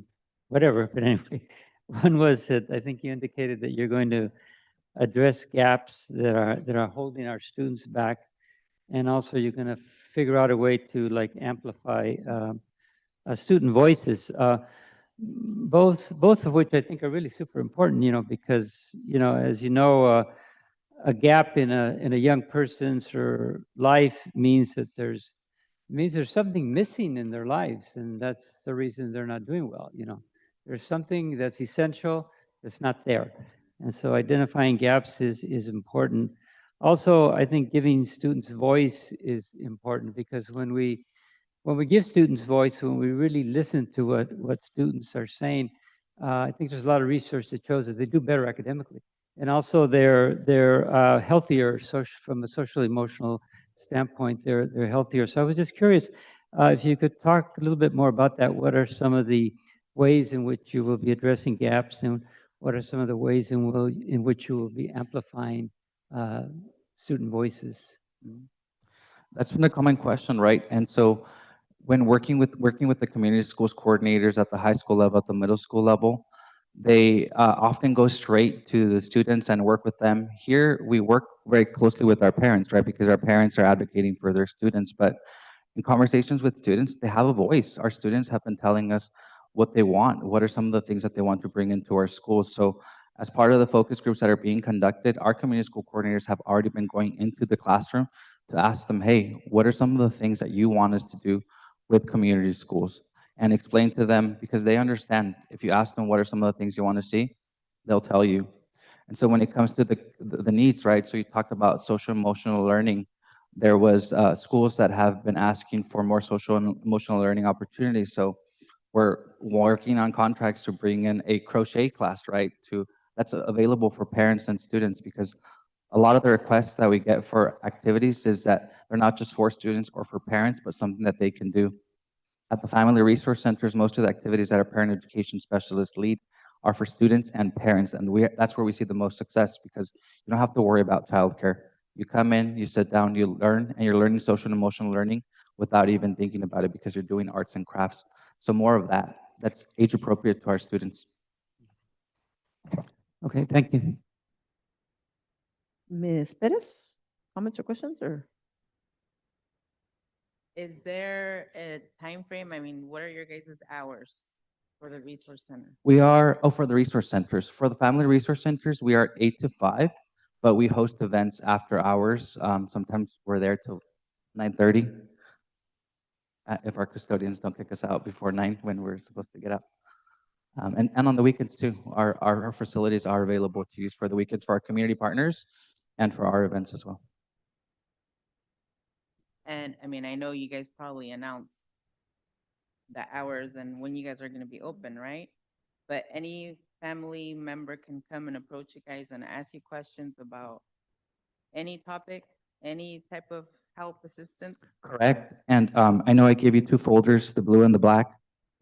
whatever, but anyway. One was that I think you indicated that you're going to address gaps that are holding our students back. And also you're going to figure out a way to like amplify student voices. Both of which I think are really super important, you know, because, you know, as you know, a gap in a young person's life means that there's something missing in their lives, and that's the reason they're not doing well. You know, there's something that's essential that's not there, and so identifying gaps is important. Also, I think giving students voice is important, because when we give students voice, when we really listen to what students are saying, I think there's a lot of research that shows that they do better academically. And also they're healthier from a social emotional standpoint, they're healthier. So I was just curious if you could talk a little bit more about that. What are some of the ways in which you will be addressing gaps, and what are some of the ways in which you will be amplifying student voices? That's been a common question, right? And so when working with the community schools coordinators at the high school level, at the middle school level, they often go straight to the students and work with them. Here, we work very closely with our parents, right? Because our parents are advocating for their students. But in conversations with students, they have a voice. Our students have been telling us what they want. What are some of the things that they want to bring into our schools? So as part of the focus groups that are being conducted, our community school coordinators have already been going into the classroom to ask them, hey, what are some of the things that you want us to do with community schools? And explain to them, because they understand. If you ask them what are some of the things you want to see, they'll tell you. And so when it comes to the needs, right? So you talked about social emotional learning. There was schools that have been asking for more social and emotional learning opportunities. So we're working on contracts to bring in a crochet class, right? That's available for parents and students, because a lot of the requests that we get for activities is that they're not just for students or for parents, but something that they can do. At the Family Resource Centers, most of the activities that our parent education specialists lead are for students and parents, and that's where we see the most success, because you don't have to worry about childcare. You come in, you sit down, you learn, and you're learning social and emotional learning without even thinking about it, because you're doing arts and crafts. So more of that. That's age appropriate to our students. Okay, thank you. Ms. Perez, comments or questions, or? Is there a time frame? I mean, what are your guys' hours for the resource center? We are, for the resource centers. For the Family Resource Centers, we are 8 to 5, but we host events after hours. Sometimes we're there till 9:30. If our custodians don't kick us out before 9 when we're supposed to get out. And on the weekends too, our facilities are available to use for the weekends for our community partners and for our events as well. And I mean, I know you guys probably announced the hours and when you guys are going to be open, right? But any family member can come and approach you guys and ask you questions about any topic, any type of help, assistance. Correct. And I know I gave you 2 folders, the blue and the black.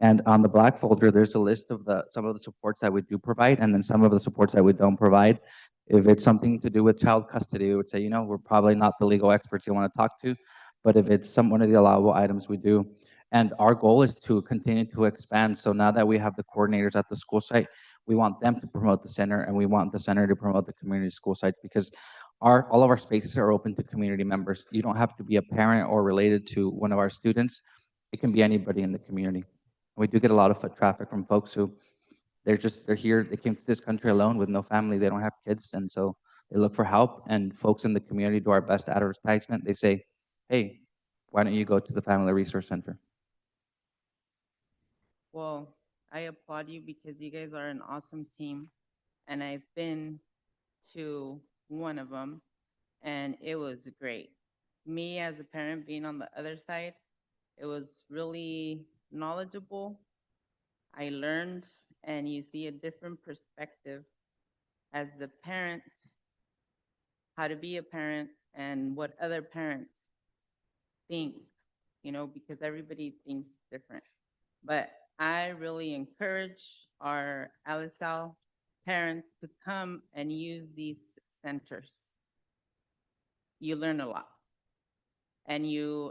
And on the black folder, there's a list of some of the supports that we do provide, and then some of the supports that we don't provide. If it's something to do with child custody, we would say, we're probably not the legal experts you want to talk to, but if it's one of the allowable items, we do. And our goal is to continue to expand. So now that we have the coordinators at the school site, we want them to promote the center, and we want the center to promote the community school sites, because all of our spaces are open to community members. You don't have to be a parent or related to one of our students. It can be anybody in the community. We do get a lot of foot traffic from folks who they're here, they came to this country alone with no family, they don't have kids, and so they look for help, and folks in the community do our best advertisement. They say, hey, why don't you go to the Family Resource Center? Well, I applaud you because you guys are an awesome team. And I've been to one of them and it was great. Me as a parent being on the other side, it was really knowledgeable. I learned, and you see a different perspective as the parent, how to be a parent and what other parents think, because everybody thinks different. But I really encourage our LSL parents to come and use these centers. You learn a lot. And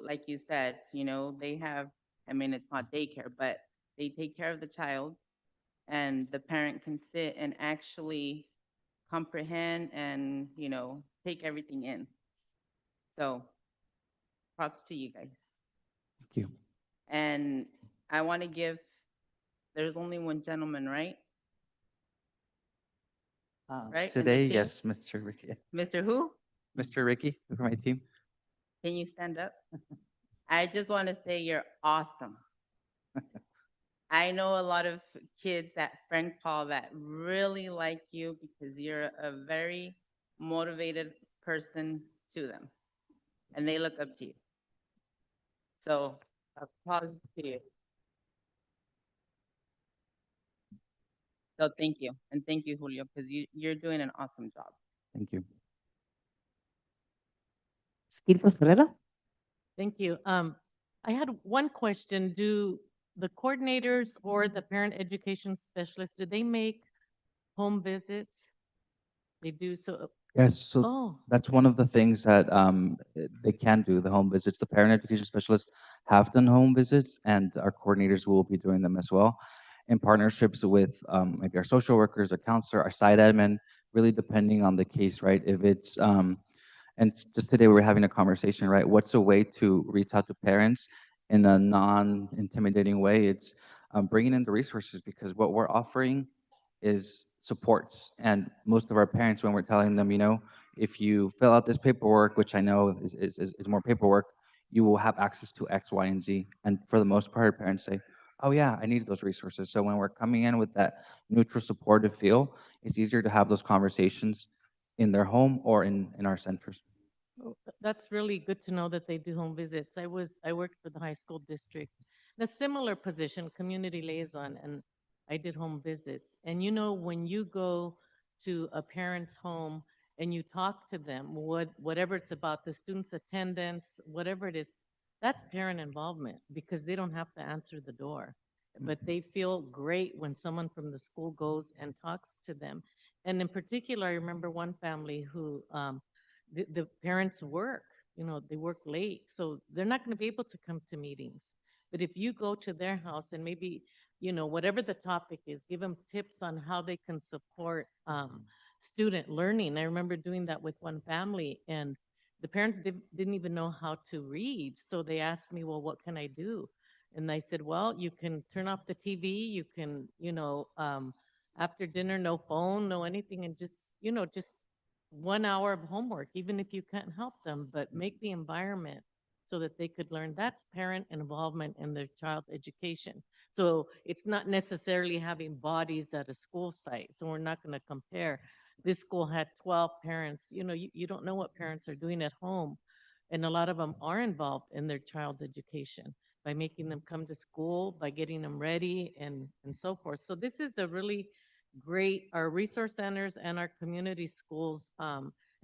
like you said, they have, it's not daycare, but they take care of the child, and the parent can sit and actually comprehend and, take everything in. So props to you guys. Thank you. And I want to there's only one gentleman, right? Right? in the Today, team? yes, Mr. Ricky. Mr. Who? Mr. Ricky from my team. Can you stand up? I just want to say you're awesome. I know a lot of kids at Friend Call that really like you because you're a very motivated person to them, and they look up to you. So, applause to you. So thank you, and thank you, Julio, because you're doing an awesome job. Thank you. Skilpas Pereira? Thank you. I had one question. Do the coordinators or the parent education specialists, do they make home visits? They do so. Yes, so Oh, that's one of the things that they can do, the home visits. The parent education specialists have done home visits, and our coordinators will be doing them as well, in partnerships with maybe our social workers, our counselor, our site admin, really depending on the case, right? If it's, and just today we were having a conversation, right? What's a way to reach out to parents in a non-intimidating way? It's bringing in the resources, because what we're offering is supports. And most of our parents, when we're telling them, if you fill out this paperwork, which I know is more paperwork, you will have access to X, Y, and Z. And for the most part, parents say, oh yeah, I need those resources. So when we're coming in with that neutral supportive feel, it's easier to have those conversations in their home or in our centers. oh, that's really good to know that they do home visits. I worked for the high school district in a similar position, community liaison, and I did home visits. And when you go to a parent's home and you talk to them, whatever it's about, the student's attendance, whatever it is, that's parent involvement, because they don't have to answer the door. But they feel great when someone from the school goes and talks to them. And in particular, I remember one family who the parents work, they work late, so they're not going to be able to come to meetings. But if you go to their house and maybe, whatever the topic is, give them tips on how they can support student learning. I remember doing that with one family, and the parents didn't even know how to read. So they asked me, well, what can I do? And I said, well, you can turn off the TV, you can, after dinner, no phone, no anything, and just 1 hour of homework, even if you can't help them, but make the environment so that they could learn. That's parent involvement in their child education. So it's not necessarily having bodies at a school site. So we're not going to compare. This school had 12 parents. You don't know what parents are doing at home. And a lot of them are involved in their child's education by making them come to school, by getting them ready, and so forth. So this is a really great, our resource centers and our community schools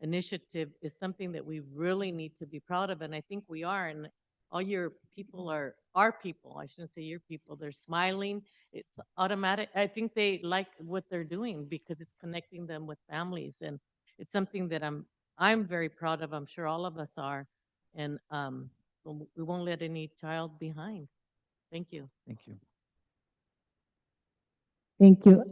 initiative is something that we really need to be proud of, and I think we are. And all your people are our people. I shouldn't say your people. They're smiling. It's automatic. I think they like what they're doing because it's connecting them with families, and it's something that I'm very proud of. I'm sure all of us are, and we won't let any child behind. Thank you. Thank you. Thank you.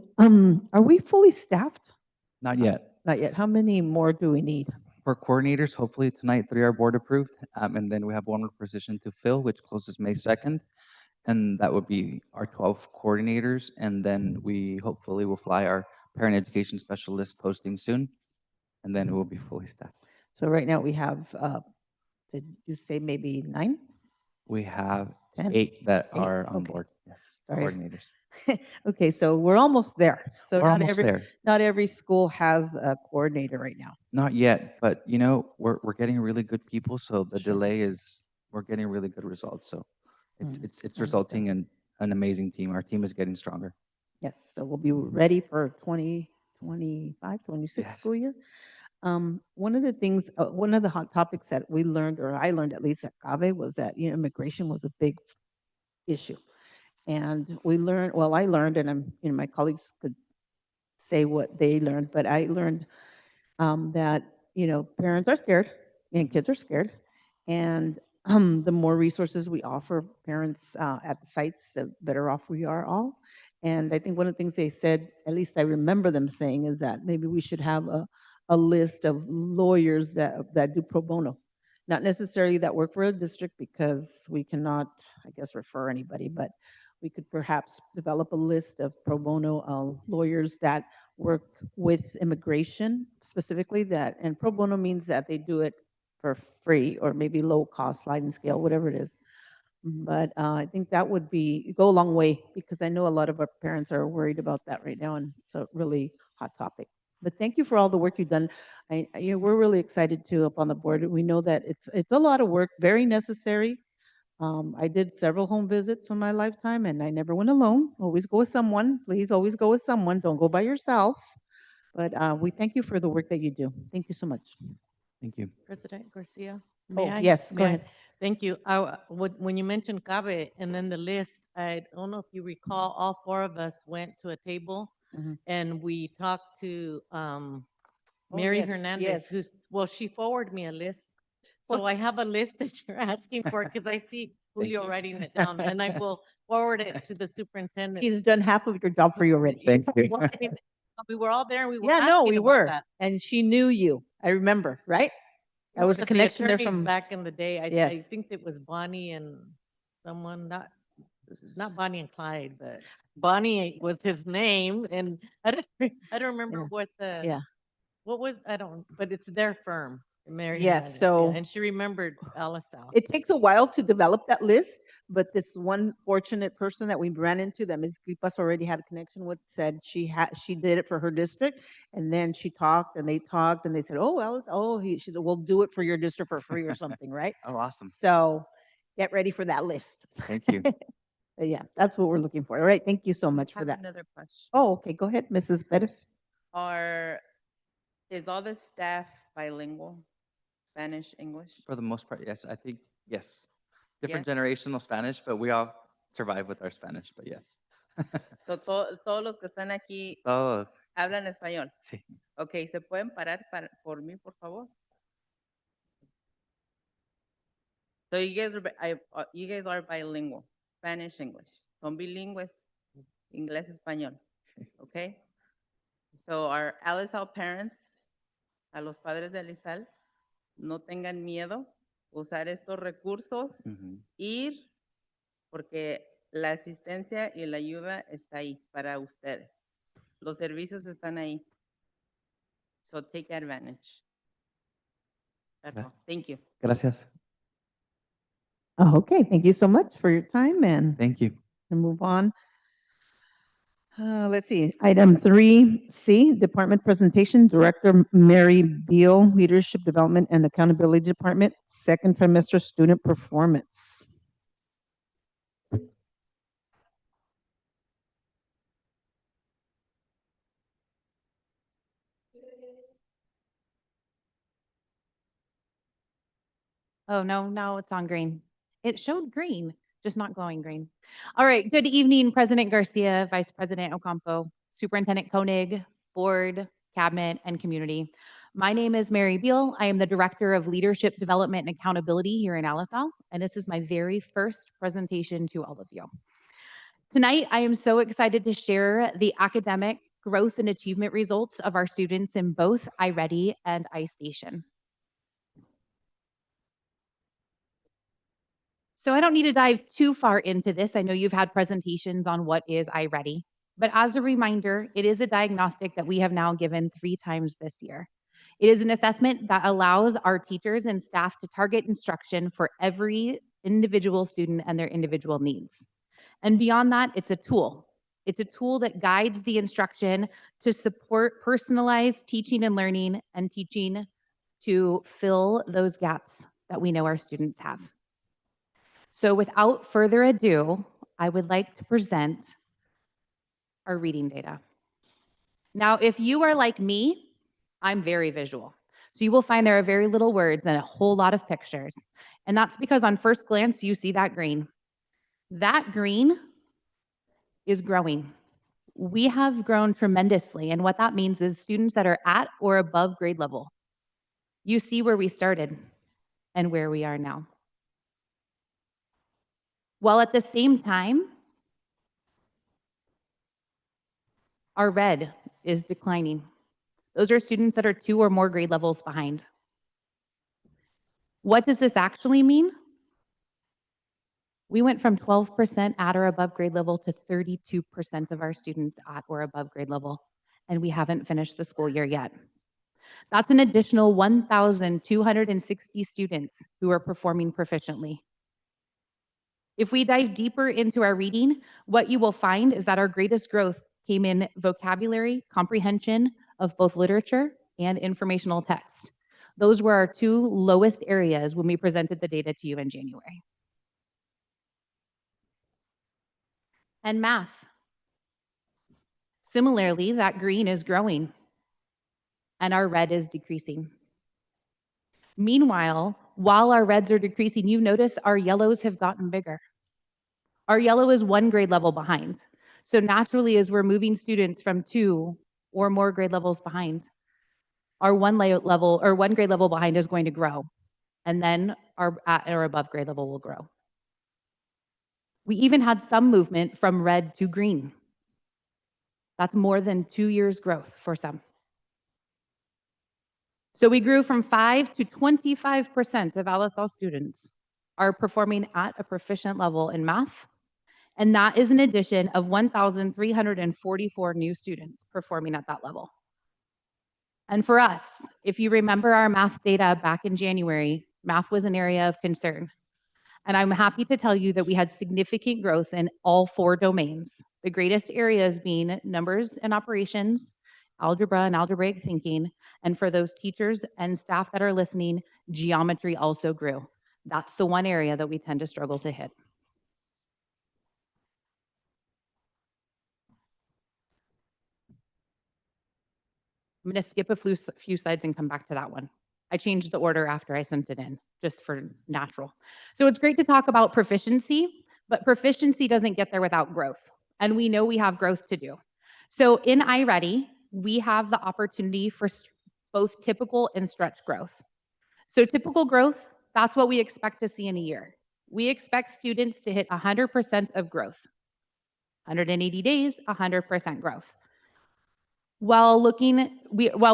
Are we fully staffed? Not yet. Not yet. How many more do we need? For coordinators, hopefully tonight, 3 are board approved. And then we have one more position to fill, which closes May 2nd. And that would be our 12 coordinators. And then we hopefully will fly our parent education specialist posting soon. And then it will be fully staffed. So right now we have, did you say maybe 9? We have 10? 8 that 8, are on okay. board. Yes, Sorry. coordinators. Okay, so we're almost there. So We're almost there. not every school has a coordinator right now. Not yet, but you know, we're getting really good people. So the Sure. delay is, we're getting really good results. So it's understand. resulting in an amazing team. Our team is getting stronger. Yes, so we'll be ready for 2025, 26 Yes. school year. One of the things, one of the hot topics that we learned, or I learned at least at CAVE, was that, immigration was a big issue. And we learned, well, I learned, and my colleagues could say what they learned, but I learned that, parents are scared and kids are scared. And the more resources we offer parents at the sites, the better off we are all. And I think one of the things they said, at least I remember them saying, is that maybe we should have a list of lawyers that do pro bono. Not necessarily that work for a district, because we cannot, I guess, refer anybody, but we could perhaps develop a list of pro bono lawyers that work with immigration specifically, and pro bono means that they do it for free or maybe low cost, sliding scale, whatever it is. But I think that would go a long way, because I know a lot of our parents are worried about that right now, and it's a really hot topic. But thank you for all the work you've done. We're really excited too up on the board. We know that it's a lot of work, very necessary. I did several home visits in my lifetime, and I never went alone. Always go with someone. Please always go with someone. Don't go by yourself. But we thank you for the work that you do. Thank you so much. Thank you. President Garcia? Oh, yes, go May I? ahead. Thank you. When you mentioned CABE and then the list, I don't know if you recall, all 4 of us went to a table Mhm. and we talked to Mary yes, Hernandez, yes. she forwarded me a list. So I have a list that you're asking for, because I see Julio writing it down, and I will forward it to the superintendent. He's done half of your job for you already. Thank you. Well, I mean, we were all there and we were Yeah, no, asking we about were. that. And she knew you. I remember, right? That was a But connection there attorneys from, back in the day. I Yes. think it was Bonnie and someone, not Bonnie and Clyde, but Bonnie was his name, and I don't remember Yeah. what yeah. but it's their firm, Mary Yes, Hernandez, so- and she remembered Alice South. It takes a while to develop that list, but this one fortunate person that we ran into that Ms. Gripas already had a connection with said she did it for her district, and then she talked and they said, oh, Alice, she said, we'll do it for your district for free or something, right? Oh, awesome. So get ready for that list. Thank you. But yeah, that's what we're looking for. All right, thank you so much I for have that. another question. Oh, okay, go ahead, Mrs. Perez. Is all the staff bilingual, Spanish, English? For the most part, yes. I think, yes. Different Yes? generational Spanish, but we all survive with our Spanish, but yes. So, todos los que están aquí Todos. hablan español. Sí. Ok, ¿se pueden parar por mí, por favor? So you guys are bilingual, Spanish, English. Son bilingües, inglés, español. Okay? So our Alisal parents, a los padres de Alisal, no tengan miedo usar estos recursos, ir, porque la asistencia y la ayuda está ahí para ustedes. Los servicios están ahí. So take advantage. That's all. Thank you. Gracias. Oh, okay, thank you so much for your time, and Thank you. and move on. Let's see, item 3C, department presentation, Director Mary Beal, Leadership Development and Accountability Department, second trimester student performance. Oh, no, it's on green. It showed green, just not glowing green. All right, good evening, President Garcia, Vice President Ocampo, Superintendent Koenig, Board, Cabinet, and Community. My name is Mary Beal. I am the Director of Leadership Development and Accountability here in Alisal, and this is my very first presentation to all of you. Tonight, I am so excited to share the academic growth and achievement results of our students in both iReady and iStation. So I don't need to dive too far into this. I know you've had presentations on what is iReady, but as a reminder, it is a diagnostic that we have now given 3 times this year. It is an assessment that allows our teachers and staff to target instruction for every individual student and their individual needs. And beyond that, it's a tool. It's a tool that guides the instruction to support personalized teaching and learning and teaching to fill those gaps that we know our students have. So without further ado, I would like to present our reading data. Now, if you are like me, I'm very visual. So you will find there are very little words and a whole lot of pictures. And that's because on first glance, you see that green. That green is growing. We have grown tremendously. And what that means is students that are at or above grade level. You see where we started and where we are now. While at the same time, our red is declining. Those are students that are 2 or more grade levels behind. What does this actually mean? We went from 12% at or above grade level to 32% of our students at or above grade level, and we haven't finished the school year yet. That's an additional 1,260 students who are performing proficiently. If we dive deeper into our reading, what you will find is that our greatest growth came in vocabulary, comprehension of both literature and informational text. Those were our 2 lowest areas when we presented the data to you in January. And math. Similarly, that green is growing and our red is decreasing. Meanwhile, while our reds are decreasing, you notice our yellows have gotten bigger. Our yellow is 1 grade level behind. So naturally, as we're moving students from 2 or more grade levels behind, our 1 grade level behind is going to grow. And then our at or above grade level will grow. We even had some movement from red to green. That's more than 2 years growth for some. So we grew from 5 to 25% of LSL students are performing at a proficient level in math. And that is an addition of 1,344 new students performing at that level. And for us, if you remember our math data back in January, math was an area of concern. And I'm happy to tell you that we had significant growth in all 4 domains. The greatest areas being numbers and operations, algebra and algebraic thinking, and for those teachers and staff that are listening, geometry also grew. That's the one area that we tend to struggle to hit. I'm going to skip a few slides and come back to that one. I changed the order after I sent it in, just for natural. So it's great to talk about proficiency, but proficiency doesn't get there without growth. And we know we have growth to do. So in iReady, we have the opportunity for both typical and stretch growth. So typical growth, that's what we expect to see in a year. We expect students to hit 100% of growth. 180 days, 100% growth. While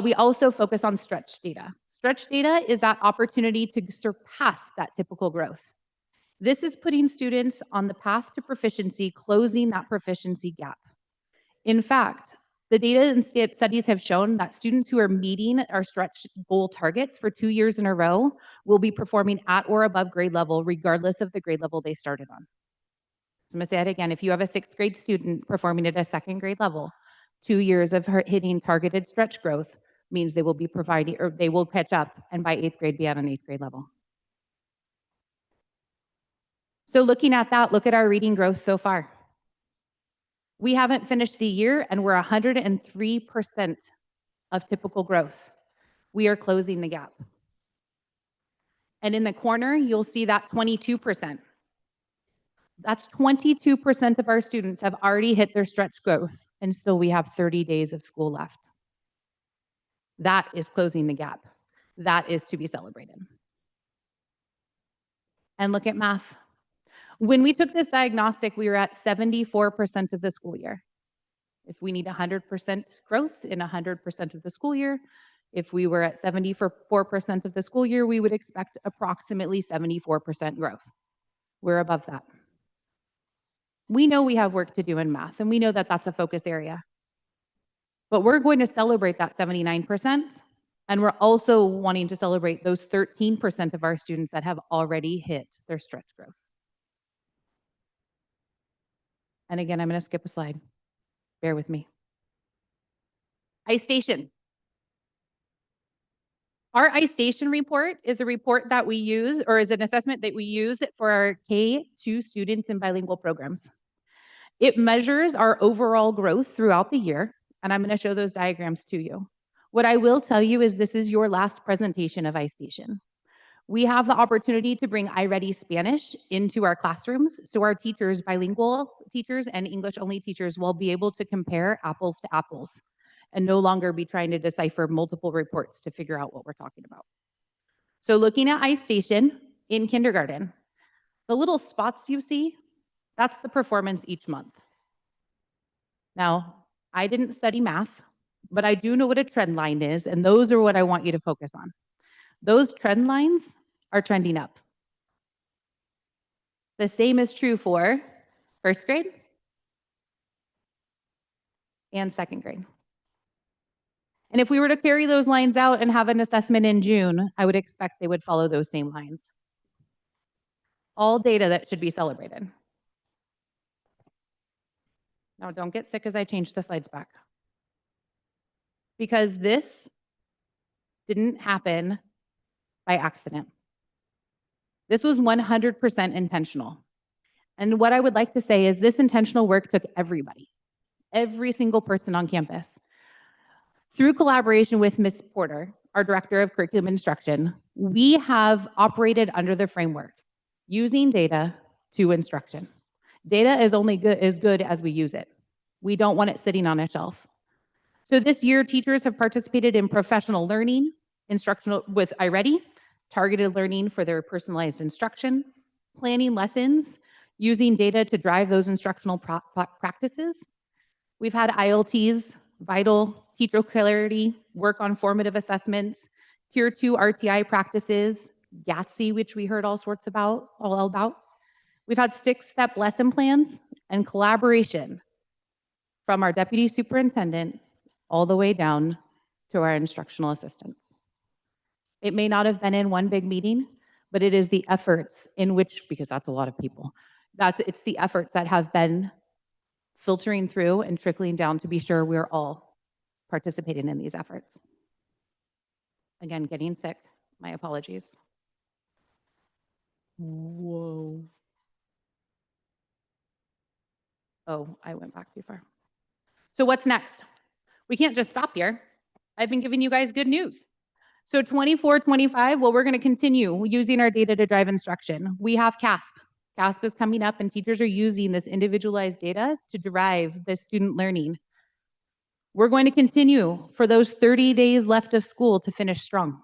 we also focus on stretch data. Stretch data is that opportunity to surpass that typical growth. This is putting students on the path to proficiency, closing that proficiency gap. In fact, the data and studies have shown that students who are meeting our stretch goal targets for 2 years in a row will be performing at or above grade level, regardless of the grade level they started on. So I'm going to say it again. If you have a 6th grade student performing at a 2nd grade level, 2 years of hitting targeted stretch growth means they will be providing, or they will catch up, and by 8th grade be at an 8th grade level. So looking at that, look at our reading growth so far. We haven't finished the year and we're 103% of typical growth. We are closing the gap. And in the corner, you'll see that 22%. That's 22% of our students have already hit their stretch growth, and still we have 30 days of school left. That is closing the gap. That is to be celebrated. And look at math. When we took this diagnostic, we were at 74% of the school year. If we need 100% growth in 100% of the school year, if we were at 74% of the school year, we would expect approximately 74% growth. We're above that. We know we have work to do in math, and we know that that's a focus area. But we're going to celebrate that 79%, and we're also wanting to celebrate those 13% of our students that have already hit their stretch growth. And again, I'm going to skip a slide. Bear with me. iStation. Our iStation report is a report that we use, or is an assessment that we use for our K-2 students in bilingual programs. It measures our overall growth throughout the year, and I'm going to show those diagrams to you. What I will tell you is this is your last presentation of iStation. We have the opportunity to bring iReady Spanish into our classrooms, so our teachers, bilingual teachers and English-only teachers, will be able to compare apples to apples and no longer be trying to decipher multiple reports to figure out what we're talking about. So looking at iStation in kindergarten, the little spots you see, that's the performance each month. Now, I didn't study math, but I do know what a trend line is, and those are what I want you to focus on. Those trend lines are trending up. The same is true for first grade and second grade. And if we were to carry those lines out and have an assessment in June, I would expect they would follow those same lines. All data that should be celebrated. Now, don't get sick as I change the slides back. Because this didn't happen by accident. This was 100% intentional. And what I would like to say is this intentional work took everybody, every single person on campus. Through collaboration with Ms. Porter, our Director of Curriculum Instruction, we have operated under the framework, using data to instruction. Data is only as good as we use it. We don't want it sitting on a shelf. So this year, teachers have participated in professional learning, instructional with iReady, targeted learning for their personalized instruction, planning lessons, using data to drive those instructional practices. We've had ILTs, vital teacher clarity, work on formative assessments, Tier 2 RTI practices, GATSI, which we heard all about. We've had 6-step lesson plans and collaboration from our deputy superintendent all the way down to our instructional assistants. It may not have been in one big meeting, but it is the efforts in which, because that's a lot of people, it's the efforts that have been filtering through and trickling down to be sure we're all participating in these efforts. Again, getting sick, my apologies. Whoa. Oh, I went back too far. So what's next? We can't just stop here. I've been giving you guys good news. So 24-25, well, we're going to continue using our data to drive instruction. We have CASP. CASP is coming up, and teachers are using this individualized data to drive the student learning. We're going to continue for those 30 days left of school to finish strong.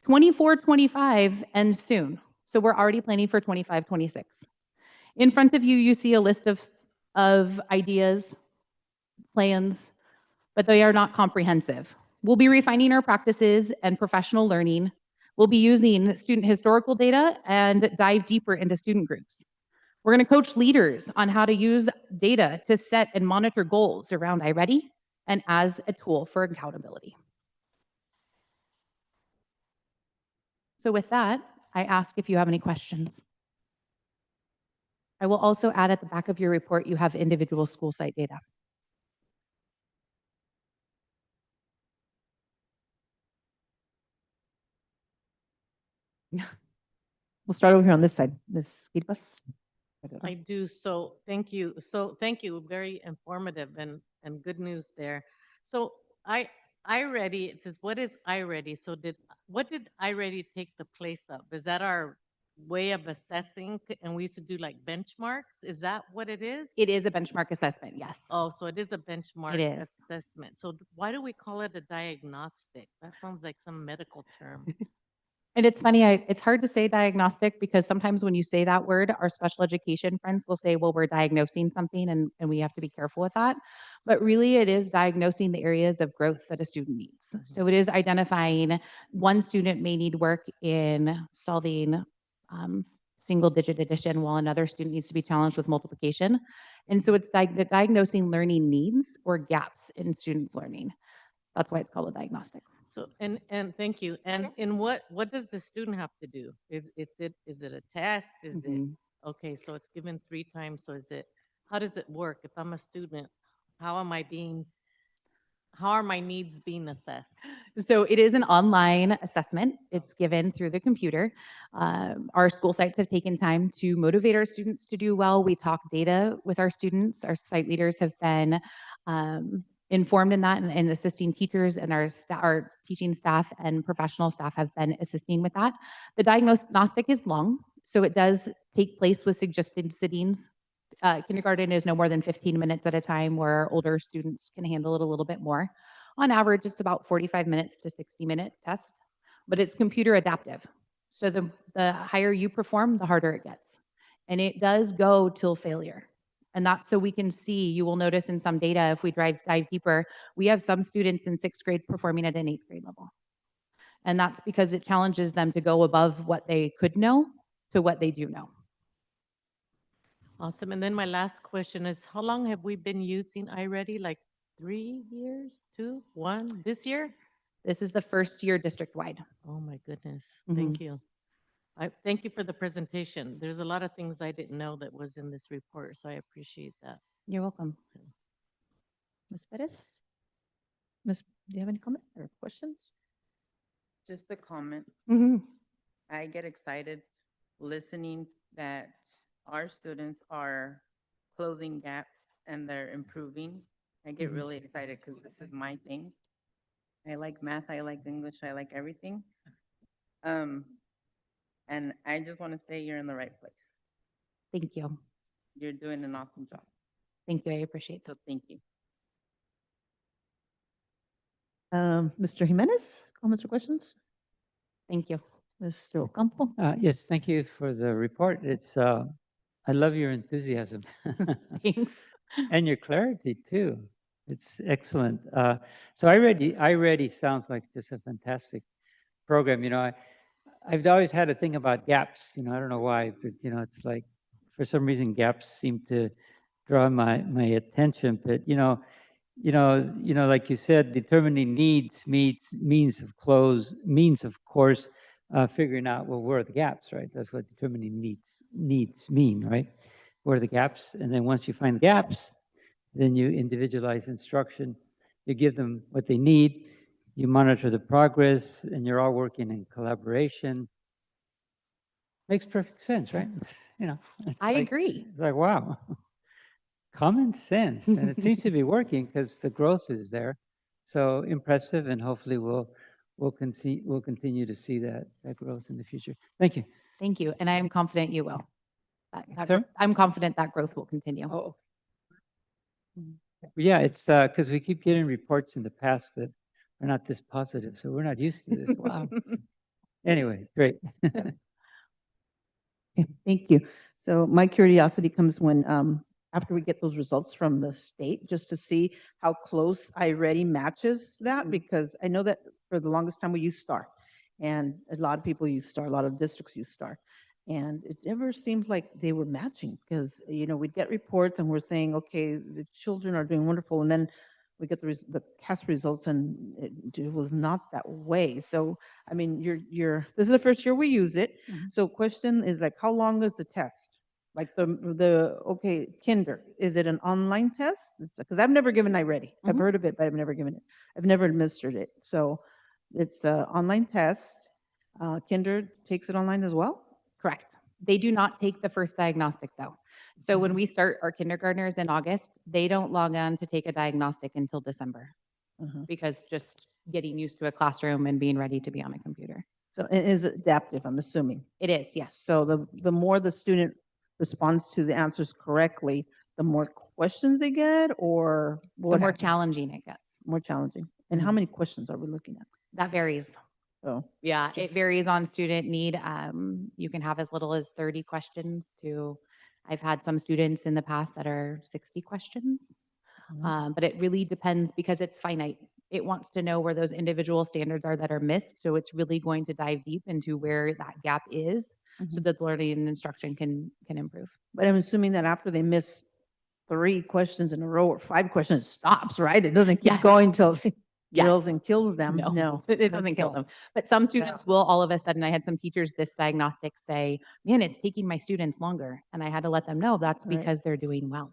24-25 ends soon, so we're already planning for 25-26. In front of you, you see a list of ideas, plans, but they are not comprehensive. We'll be refining our practices and professional learning. We'll be using student historical data and dive deeper into student groups. We're going to coach leaders on how to use data to set and monitor goals around iReady and as a tool for accountability. So with that, I ask if you have any questions. I will also add at the back of your report, you have individual school site data. We'll start over here on this side. Ms. Guilbas? I do. So thank you. So thank you. Very informative and good news there. So iReady, it says, what is iReady? So what did iReady take the place of? Is that our way of assessing, and we used to do like benchmarks. Is that what it is? It is a benchmark assessment, yes. Oh, so it is a benchmark is. assessment. So why do we call it a diagnostic? That sounds like some medical term. And it's funny, it's hard to say diagnostic because sometimes when you say that word, our special education friends will say, well, we're diagnosing something and we have to be careful with that. But really it is diagnosing the areas of growth that a student needs. So it is identifying one student may need work in solving single digit addition while another student needs to be challenged with multiplication. And so it's diagnosing learning needs or gaps in students' learning. That's why it's called a diagnostic. So, and thank you. And in what does the student have to do? Is it a test? Is it, okay, so it's given 3 times. So how does it work? If I'm a student, how are my needs being assessed? So it is an online assessment. It's given through the computer. Our school sites have taken time to motivate our students to do well. We talk data with our students. Our site leaders have been informed in that and assisting teachers, and our teaching staff and professional staff have been assisting with that. The diagnostic is long, so it does take place with suggested sittings. Kindergarten is no more than 15 minutes at a time, where older students can handle it a little bit more. On average, it's about 45 minutes to 60-minute test, but it's computer adaptive. So the higher you perform, the harder it gets. And it does go till failure. And that's so we can see, you will notice in some data, if we dive deeper, we have some students in 6th grade performing at an 8th grade level. And that's because it challenges them to go above what they could know to what they do know. Awesome. And then my last question is, how long have we been using iReady? Like 3 years, 2, 1, this year? This is the first year district-wide. Oh my goodness. Thank you. Thank you for the presentation. There's a lot of things I didn't know that was in this report, so I appreciate that. You're welcome. Ms. Perez? Ms., do you have any comment or questions? Just a comment. Mm-hmm. I get excited listening that our students are closing gaps and they're improving. I get really excited because this is my thing. I like math, I like English, I like everything. And I just want to say you're in the right place. Thank you. You're doing an awesome job. Thank you. I appreciate So thank you. Mr. Jimenez, comments or questions? Thank you. Mr. Ocampo? Yes, thank you for the report. It's, I love your enthusiasm. Thanks. And your clarity too. It's excellent. So iReady sounds like just a fantastic program. You know, I've always had a thing about gaps. You know, I don't know why, but you know, it's like for some reason gaps seem to draw my attention. But like you said, determining needs means of course figuring out, well, where are the gaps, right? That's what determining needs mean, right? Where are the gaps? And then once you find the gaps, then you individualize instruction. You give them what they need. You monitor the progress, and you're all working in collaboration. Makes perfect sense, right? You know, I agree. It's like, wow, common sense. And it seems to be working because the growth is there. So impressive, and hopefully we'll continue to see that growth in the future. Thank you. Thank you. And I am confident you will. Sorry? I'm confident that growth will continue. Oh. Yeah, it's because we keep getting reports in the past that are not this positive, so we're not used to this. Wow. Anyway, great. Thank you. So my curiosity comes when, after we get those results from the state, just to see how close iReady matches that, because I know that for the longest time we used STAR, and a lot of people use STAR, a lot of districts use STAR. And it never seemed like they were matching because, you know, we'd get reports and we're saying, okay, the children are doing wonderful. And then we get the CAS results and it was not that way. So, I mean, this is the first year we use it. So question is like, how long is the test? Like okay, kinder, is it an online test? Because I've never given iReady. I've heard of it, but I've never given it. I've never administered it. So it's an online test. Kinder takes it online as well? Correct. They do not take the first diagnostic though. So when we start our kindergartners in August, they don't log on to take a diagnostic until December because just getting used to a classroom and being ready to be on a computer. So it is adaptive, I'm assuming. It is, yes. So the more the student responds to the answers correctly, the more questions they get, or The what more happens? challenging it gets. More challenging. And how Mhm. many questions are we looking at? That varies. Oh, Yeah, it Just- varies on student need. You can have as little as 30 questions to, I've had some students in the past that are 60 questions. But it really depends because it's finite. It wants to know where those individual standards are that are missed. So it's really going to dive deep into where that gap is so Mhm. that learning and instruction can improve. But I'm assuming that after they miss 3 questions in a row or 5 questions, it stops, right? It doesn't keep Yes. going till it Yes. drills and kills them. No, No. it doesn't kill them. But some students will all of a sudden, I had some teachers this diagnostic say, man, it's taking my students longer. And I had to let them know that's Right. because they're doing well,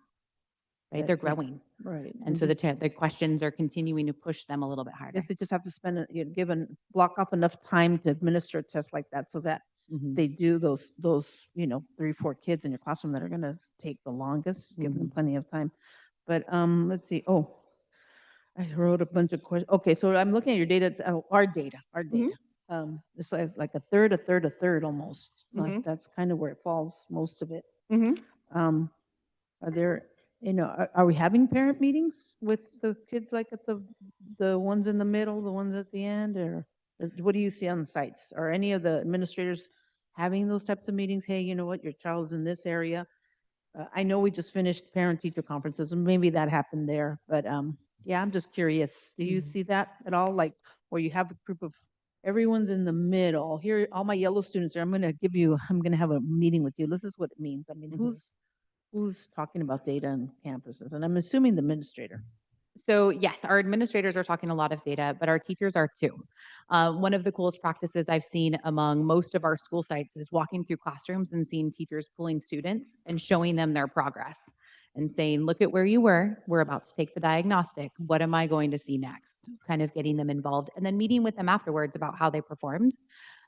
right? That- They're yeah. growing. Right. And so the questions are continuing to push them a little bit I harder. guess they just have to spend, block off enough time to administer a test like that so that Mhm. they do those, 3, 4 kids in your classroom that are gonna take the longest, give them plenty of time. But, let's see, I wrote a bunch of questions. Okay, so I'm looking at your data, our data. It's like a third almost. Like Mhm. that's kind of where it falls, most of it. Mhm. Are there, are we having parent meetings with the kids like at the ones in the middle, the ones at the end, or what do you see on the sites? Are any of the administrators having those types of meetings? Hey, you know what, your child is in this area. I know we just finished parent-teacher conferences, and maybe that happened there, but yeah, I'm just curious. Do you see that at all? Like, where you have a group of, everyone's in the middle. Here, all my yellow students are, I'm gonna have a meeting with you. This is what it means. I mean, who's talking about data and campuses? And I'm assuming the administrator. So yes, our administrators are talking a lot of data, but our teachers are too. One of the coolest practices I've seen among most of our school sites is walking through classrooms and seeing teachers pulling students and showing them their progress and saying, look at where you were. We're about to take the diagnostic. What am I going to see next? Kind of getting them involved and then meeting with them afterwards about how they performed.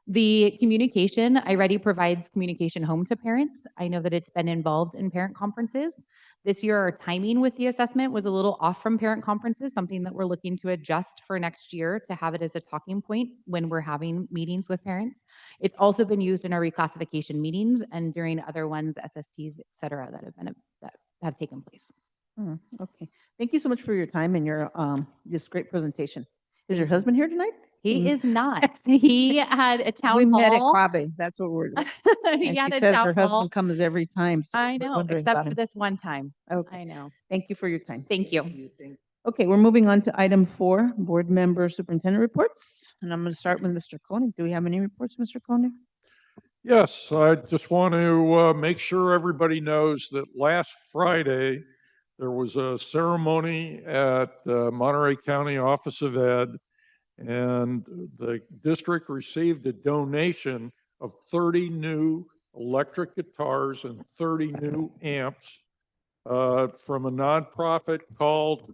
The communication, iReady provides communication home to parents. I know that it's been involved in parent conferences. This year, our timing with the assessment was a little off from parent conferences, something that we're looking to adjust for next year to have it as a talking point when we're having meetings with parents. It's also been used in our reclassification meetings and during other ones, SSTs, et cetera, that have taken place. Okay, thank you so much for your time and your this great presentation. Is your husband here tonight? He is not. He had a town We met at hall. Quabe, that's what we're. He And had she a says town her hall. husband comes every time. so I we're know, wondering except about for him. this one time. Okay. I know. Thank you for your time. Thank you. Okay, we're moving on to item 4, board member superintendent reports. And I'm going to start with Mr. Koenig. Do we have any reports, Mr. Koenig? Yes, I just want to make sure everybody knows that last Friday, there was a ceremony at the Monterey County Office of Ed, and the district received a donation of 30 new electric guitars and 30 new amps from a nonprofit called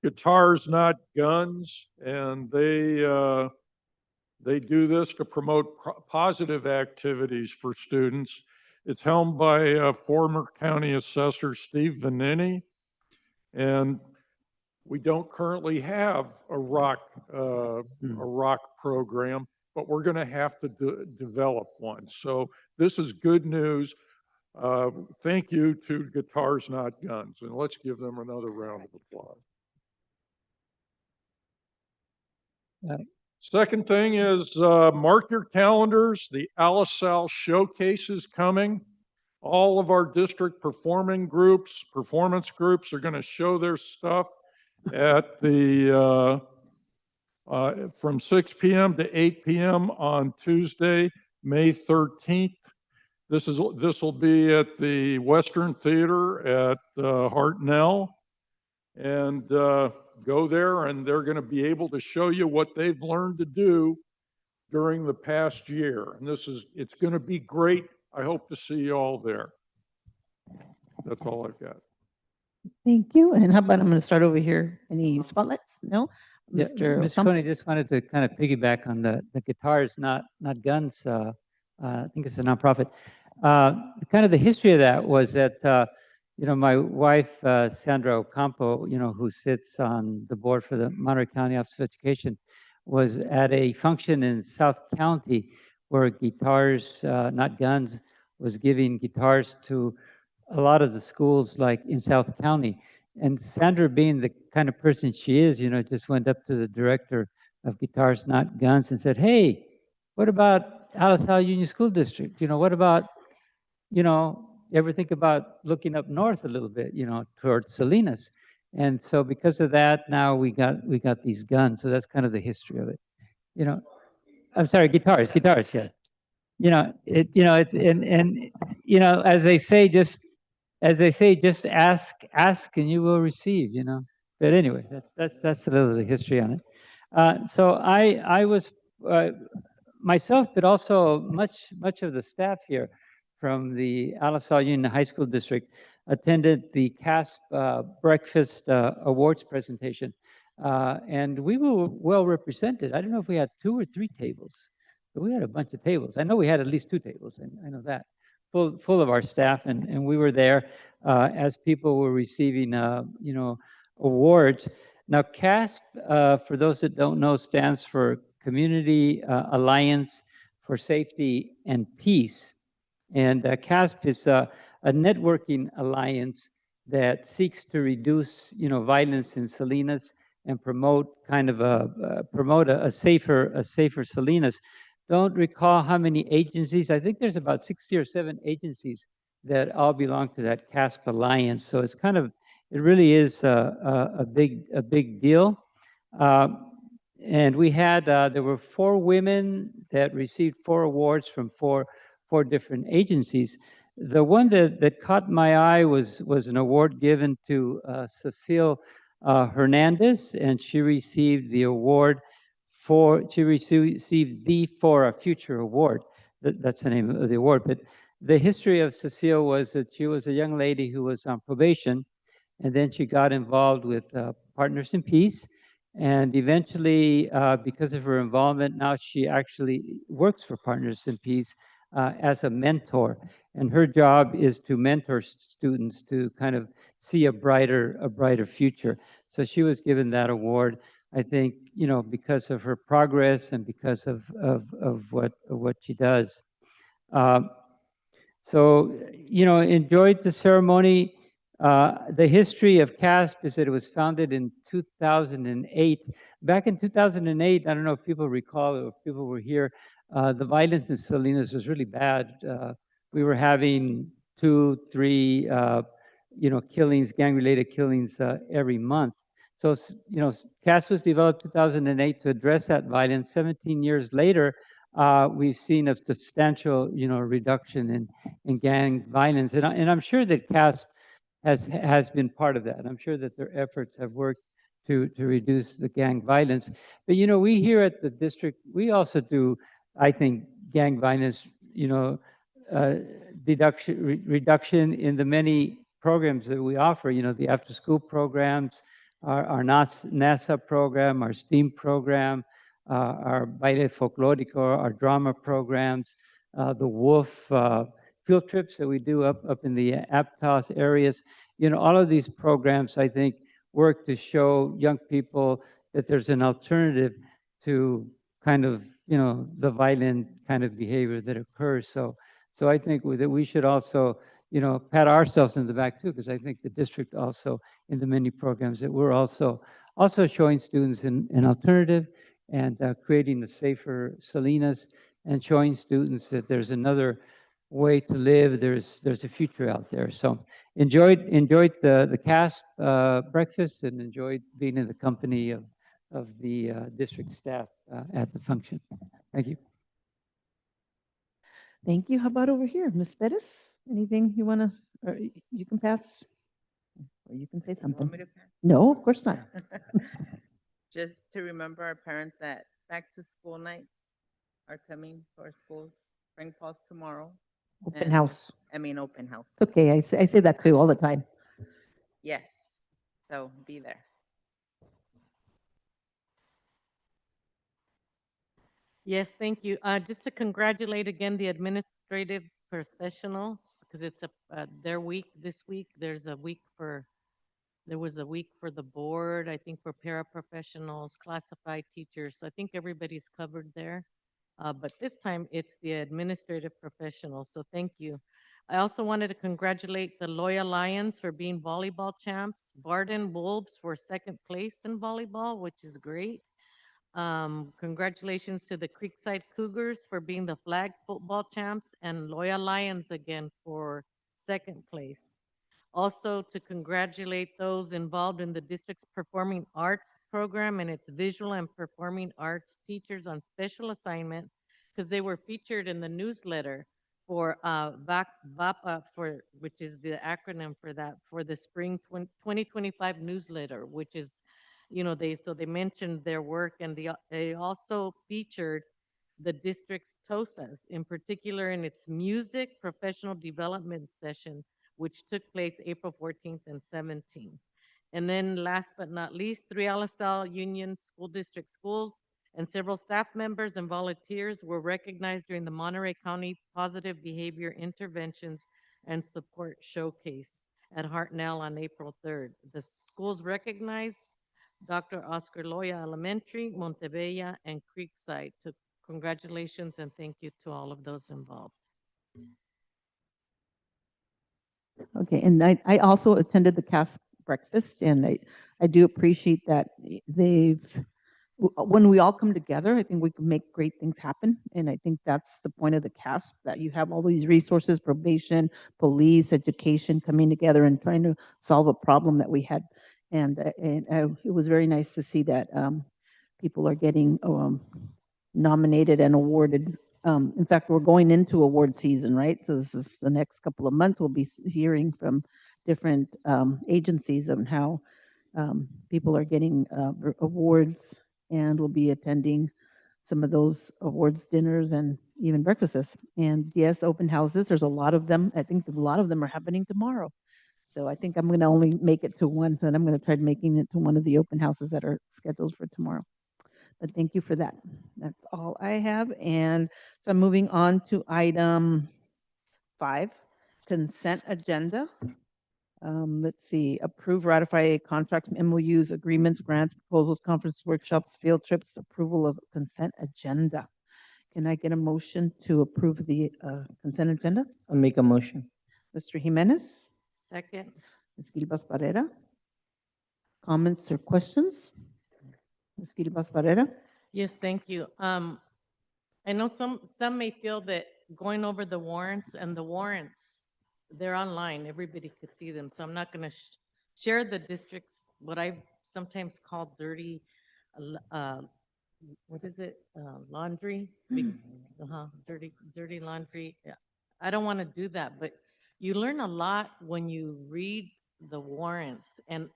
Guitars Not Guns, and they do this to promote positive activities for students. It's helmed by former county assessor Steve Vanini, and we don't currently have a rock program, but we're going to have to develop one. So this is good news. Thank you to Guitars Not Guns, and let's give them another round of applause. Second thing is mark your calendars. The ALISAL Showcase is coming. All of our district performance groups are going to show their stuff at the from 6 p.m. to 8 p.m. on Tuesday, May 13th. This will be at the Western Theater at Hartnell, and go there, and they're going to be able to show you what they've learned to do during the past year. And it's going to be great. I hope to see you all there. That's all I've got. Thank you. And how about, I'm going to start over here. Any spotlights? No? Yeah, Mr. Mr. Ocampo? Coney, just wanted to kind of piggyback on the Guitars Not Guns. I think it's a nonprofit. Kind of the history of that was that, my wife, Sandra Ocampo, who sits on the board for the Monterey County Office of Education, was at a function in South County where Guitars Not Guns was giving guitars to a lot of the schools like in South County. And Sandra, being the kind of person she is, just went up to the director of Guitars Not Guns and said, hey, what about Alice Howe Union School District? What about, ever think about looking up north a little bit, towards Salinas? And so because of that, now we got these guns. So that's kind of the history of it. I'm sorry, guitars, yeah. It's as they say, just ask and you will receive, But anyway, that's a little of the history on it. So I was myself, but also much of the staff here from the Alice Howe Union High School District attended the CASP Breakfast Awards presentation. And we were well represented. I don't know if we had 2 or 3 tables, but we had a bunch of tables. I know we had at least 2 tables, and I know that, full of our staff, and we were there as people were receiving, awards. Now, CASP, for those that don't know, stands for Community Alliance for Safety and Peace. And CASP is a networking alliance that seeks to reduce, violence in Salinas and promote a safer Salinas. Don't recall how many agencies. I think there's about 60 or 7 agencies that all belong to that CASP alliance. So it's it really is a big deal. And we had there were 4 women that received 4 awards from four different agencies. The one that caught my eye was an award given to Cecile Hernandez, and she received the award she received the For a Future award. That's the name of the award. But the history of Cecile was that she was a young lady who was on probation, and then she got involved with Partners in Peace. And eventually, because of her involvement, now she actually works for Partners in Peace as a mentor. And her job is to mentor students to kind of see a brighter future. So she was given that award, I think, because of her progress and because of what she does. So, enjoyed the ceremony. The history of CASP is that it was founded in 2008. Back in 2008, I don't know if people recall or if people were here, the violence in Salinas was really bad. We were having 2, 3, killings, gang-related killings every month. So, CASP was developed 2008 to address that violence. 17 years later, we've seen a substantial, reduction in gang violence. And I'm sure that CASP has been part of that. I'm sure that their efforts have worked to reduce the gang violence. But, we here at the district, we also do, I think, gang violence, reduction in the many programs that we offer, the after-school programs, our NASA program, our STEAM program, our Baile Folklorico, our drama programs, the WOOF field trips that we do up in the Aptos areas. All of these programs, I think, work to show young people that there's an alternative to kind of, the violent kind of behavior that occurs. So I think that we should also, pat ourselves in the back too, because I think the district also, in the many programs that we're also showing students an alternative and creating a safer Salinas and showing students that there's another way to live. There's a future out there. So enjoyed the CASP breakfast and enjoyed being in the company of the district staff at the function. Thank you. Thank you. How about over here, Ms. Bettis? Anything you want to, or you can pass? Or you can say something. me to pass? No, of course not. Just to remember our parents that back to school night are coming to our schools. Spring Falls tomorrow. Open house. Open house. It's okay. I say that too all the time. Yes. So be there. Yes, thank you. Just to congratulate again the administrative professionals, because it's their week this week. There's a week for There was a week for the board, I think for paraprofessionals, classified teachers. So I think everybody's covered there. But this time it's the administrative professionals. So thank you. I also wanted to congratulate the Loya Lions for being volleyball champs, Barden Wolves for second place in volleyball, which is great. Congratulations to the Creekside Cougars for being the flag football champs, and Loya Lions again for second place. Also to congratulate those involved in the district's performing arts program and its visual and performing arts teachers on special assignment, because they were featured in the newsletter for VAPA, for which is the acronym for that, for the spring 2025 newsletter, which is, you know, they mentioned their work, and they also featured the district's TOSAs, in particular in its music professional development session, which took place April 14th and 17th. And then last but not least, 3 LaSalle Union School District schools and several staff members and volunteers were recognized during the Monterey County Positive Behavior Interventions and Support Showcase at Hartnell on April 3rd. The schools recognized Dr. Oscar Loya Elementary, Montebella, and Creekside. So congratulations and thank you to all of those involved. Okay, and I also attended the CASP breakfast, and I do appreciate that when we all come together, I think we can make great things happen. And I think that's the point of the CASP, that you have all these resources, probation, police, education, coming together and trying to solve a problem that we had. And it was very nice to see that people are getting nominated and awarded. In fact, we're going into award season, right? So this is the next couple of months. We'll be hearing from different agencies on how people are getting awards, and we'll be attending some of those awards dinners and even breakfasts. And yes, open houses, there's a lot of them. I think a lot of them are happening tomorrow. So I think I'm going to only make it to one, so I'm going to try making it to one of the open houses that are scheduled for tomorrow. But thank you for that. That's all I have. And so I'm moving on to item 5, consent agenda. Let's see, approve, ratify contracts, MOUs, agreements, grants, proposals, conference, workshops, field trips, approval of consent agenda. Can I get a motion to approve the consent agenda? I'll make a motion. Mr. Jimenez, Second. Ms. Gilbas Barrera. Comments or questions? Ms. Gilbas Barrera? Yes, thank you. I know some may feel that going over the warrants, and the warrants, they're online, everybody could see them. So I'm not going to share the district's, what I sometimes call dirty, what is it? Laundry? Dirty laundry. Yeah. I don't want to do that, but you learn a lot when you read the warrants, and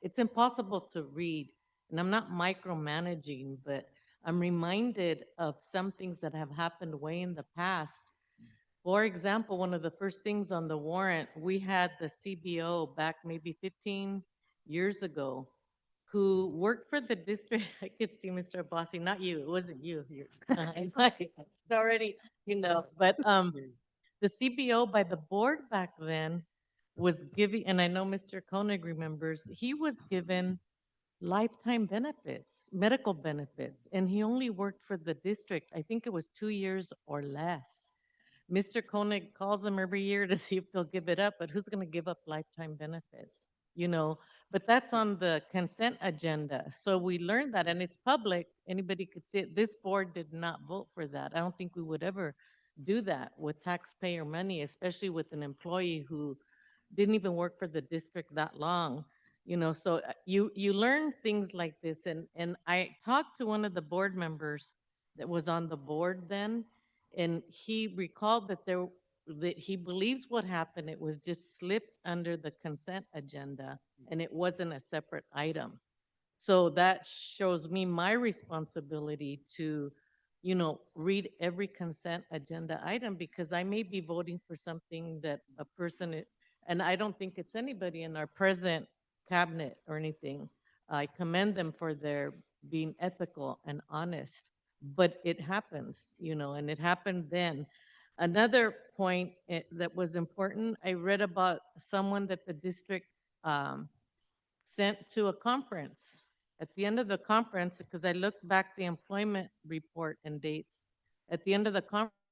it's impossible to read. And I'm not micromanaging, but I'm reminded of some things that have happened way in the past. For example, one of the first things on the warrant, we had the CBO back maybe 15 years ago, who worked for the district. I could see Mr. Abbasi, not you, it wasn't you. It's already, you know, but the CBO by the board back then was giving, and I know Mr. Koenig remembers, he was given lifetime benefits, medical benefits, and he only worked for the district. I think it was 2 years or less. Mr. Koenig calls him every year to see if they'll give it up, but who's going to give up lifetime benefits? You know, but that's on the consent agenda. So we learned that, and it's public. Anybody could see it. This board did not vote for that. I don't think we would ever do that with taxpayer money, especially with an employee who didn't even work for the district that long. You know, so you learn things like this. And I talked to one of the board members that was on the board then, and he recalled that he believes what happened, it was just slipped under the consent agenda, and it wasn't a separate item. So that shows me my responsibility to, you know, read every consent agenda item, because I may be voting for something that a person, and I don't think it's anybody in our present cabinet or anything. I commend them for their being ethical and honest, but it happens, you know, and it happened then. Another point that was important, I read about someone that the district sent to a conference. At the end of the conference, because I looked back the employment report and dates, at the end of the conference,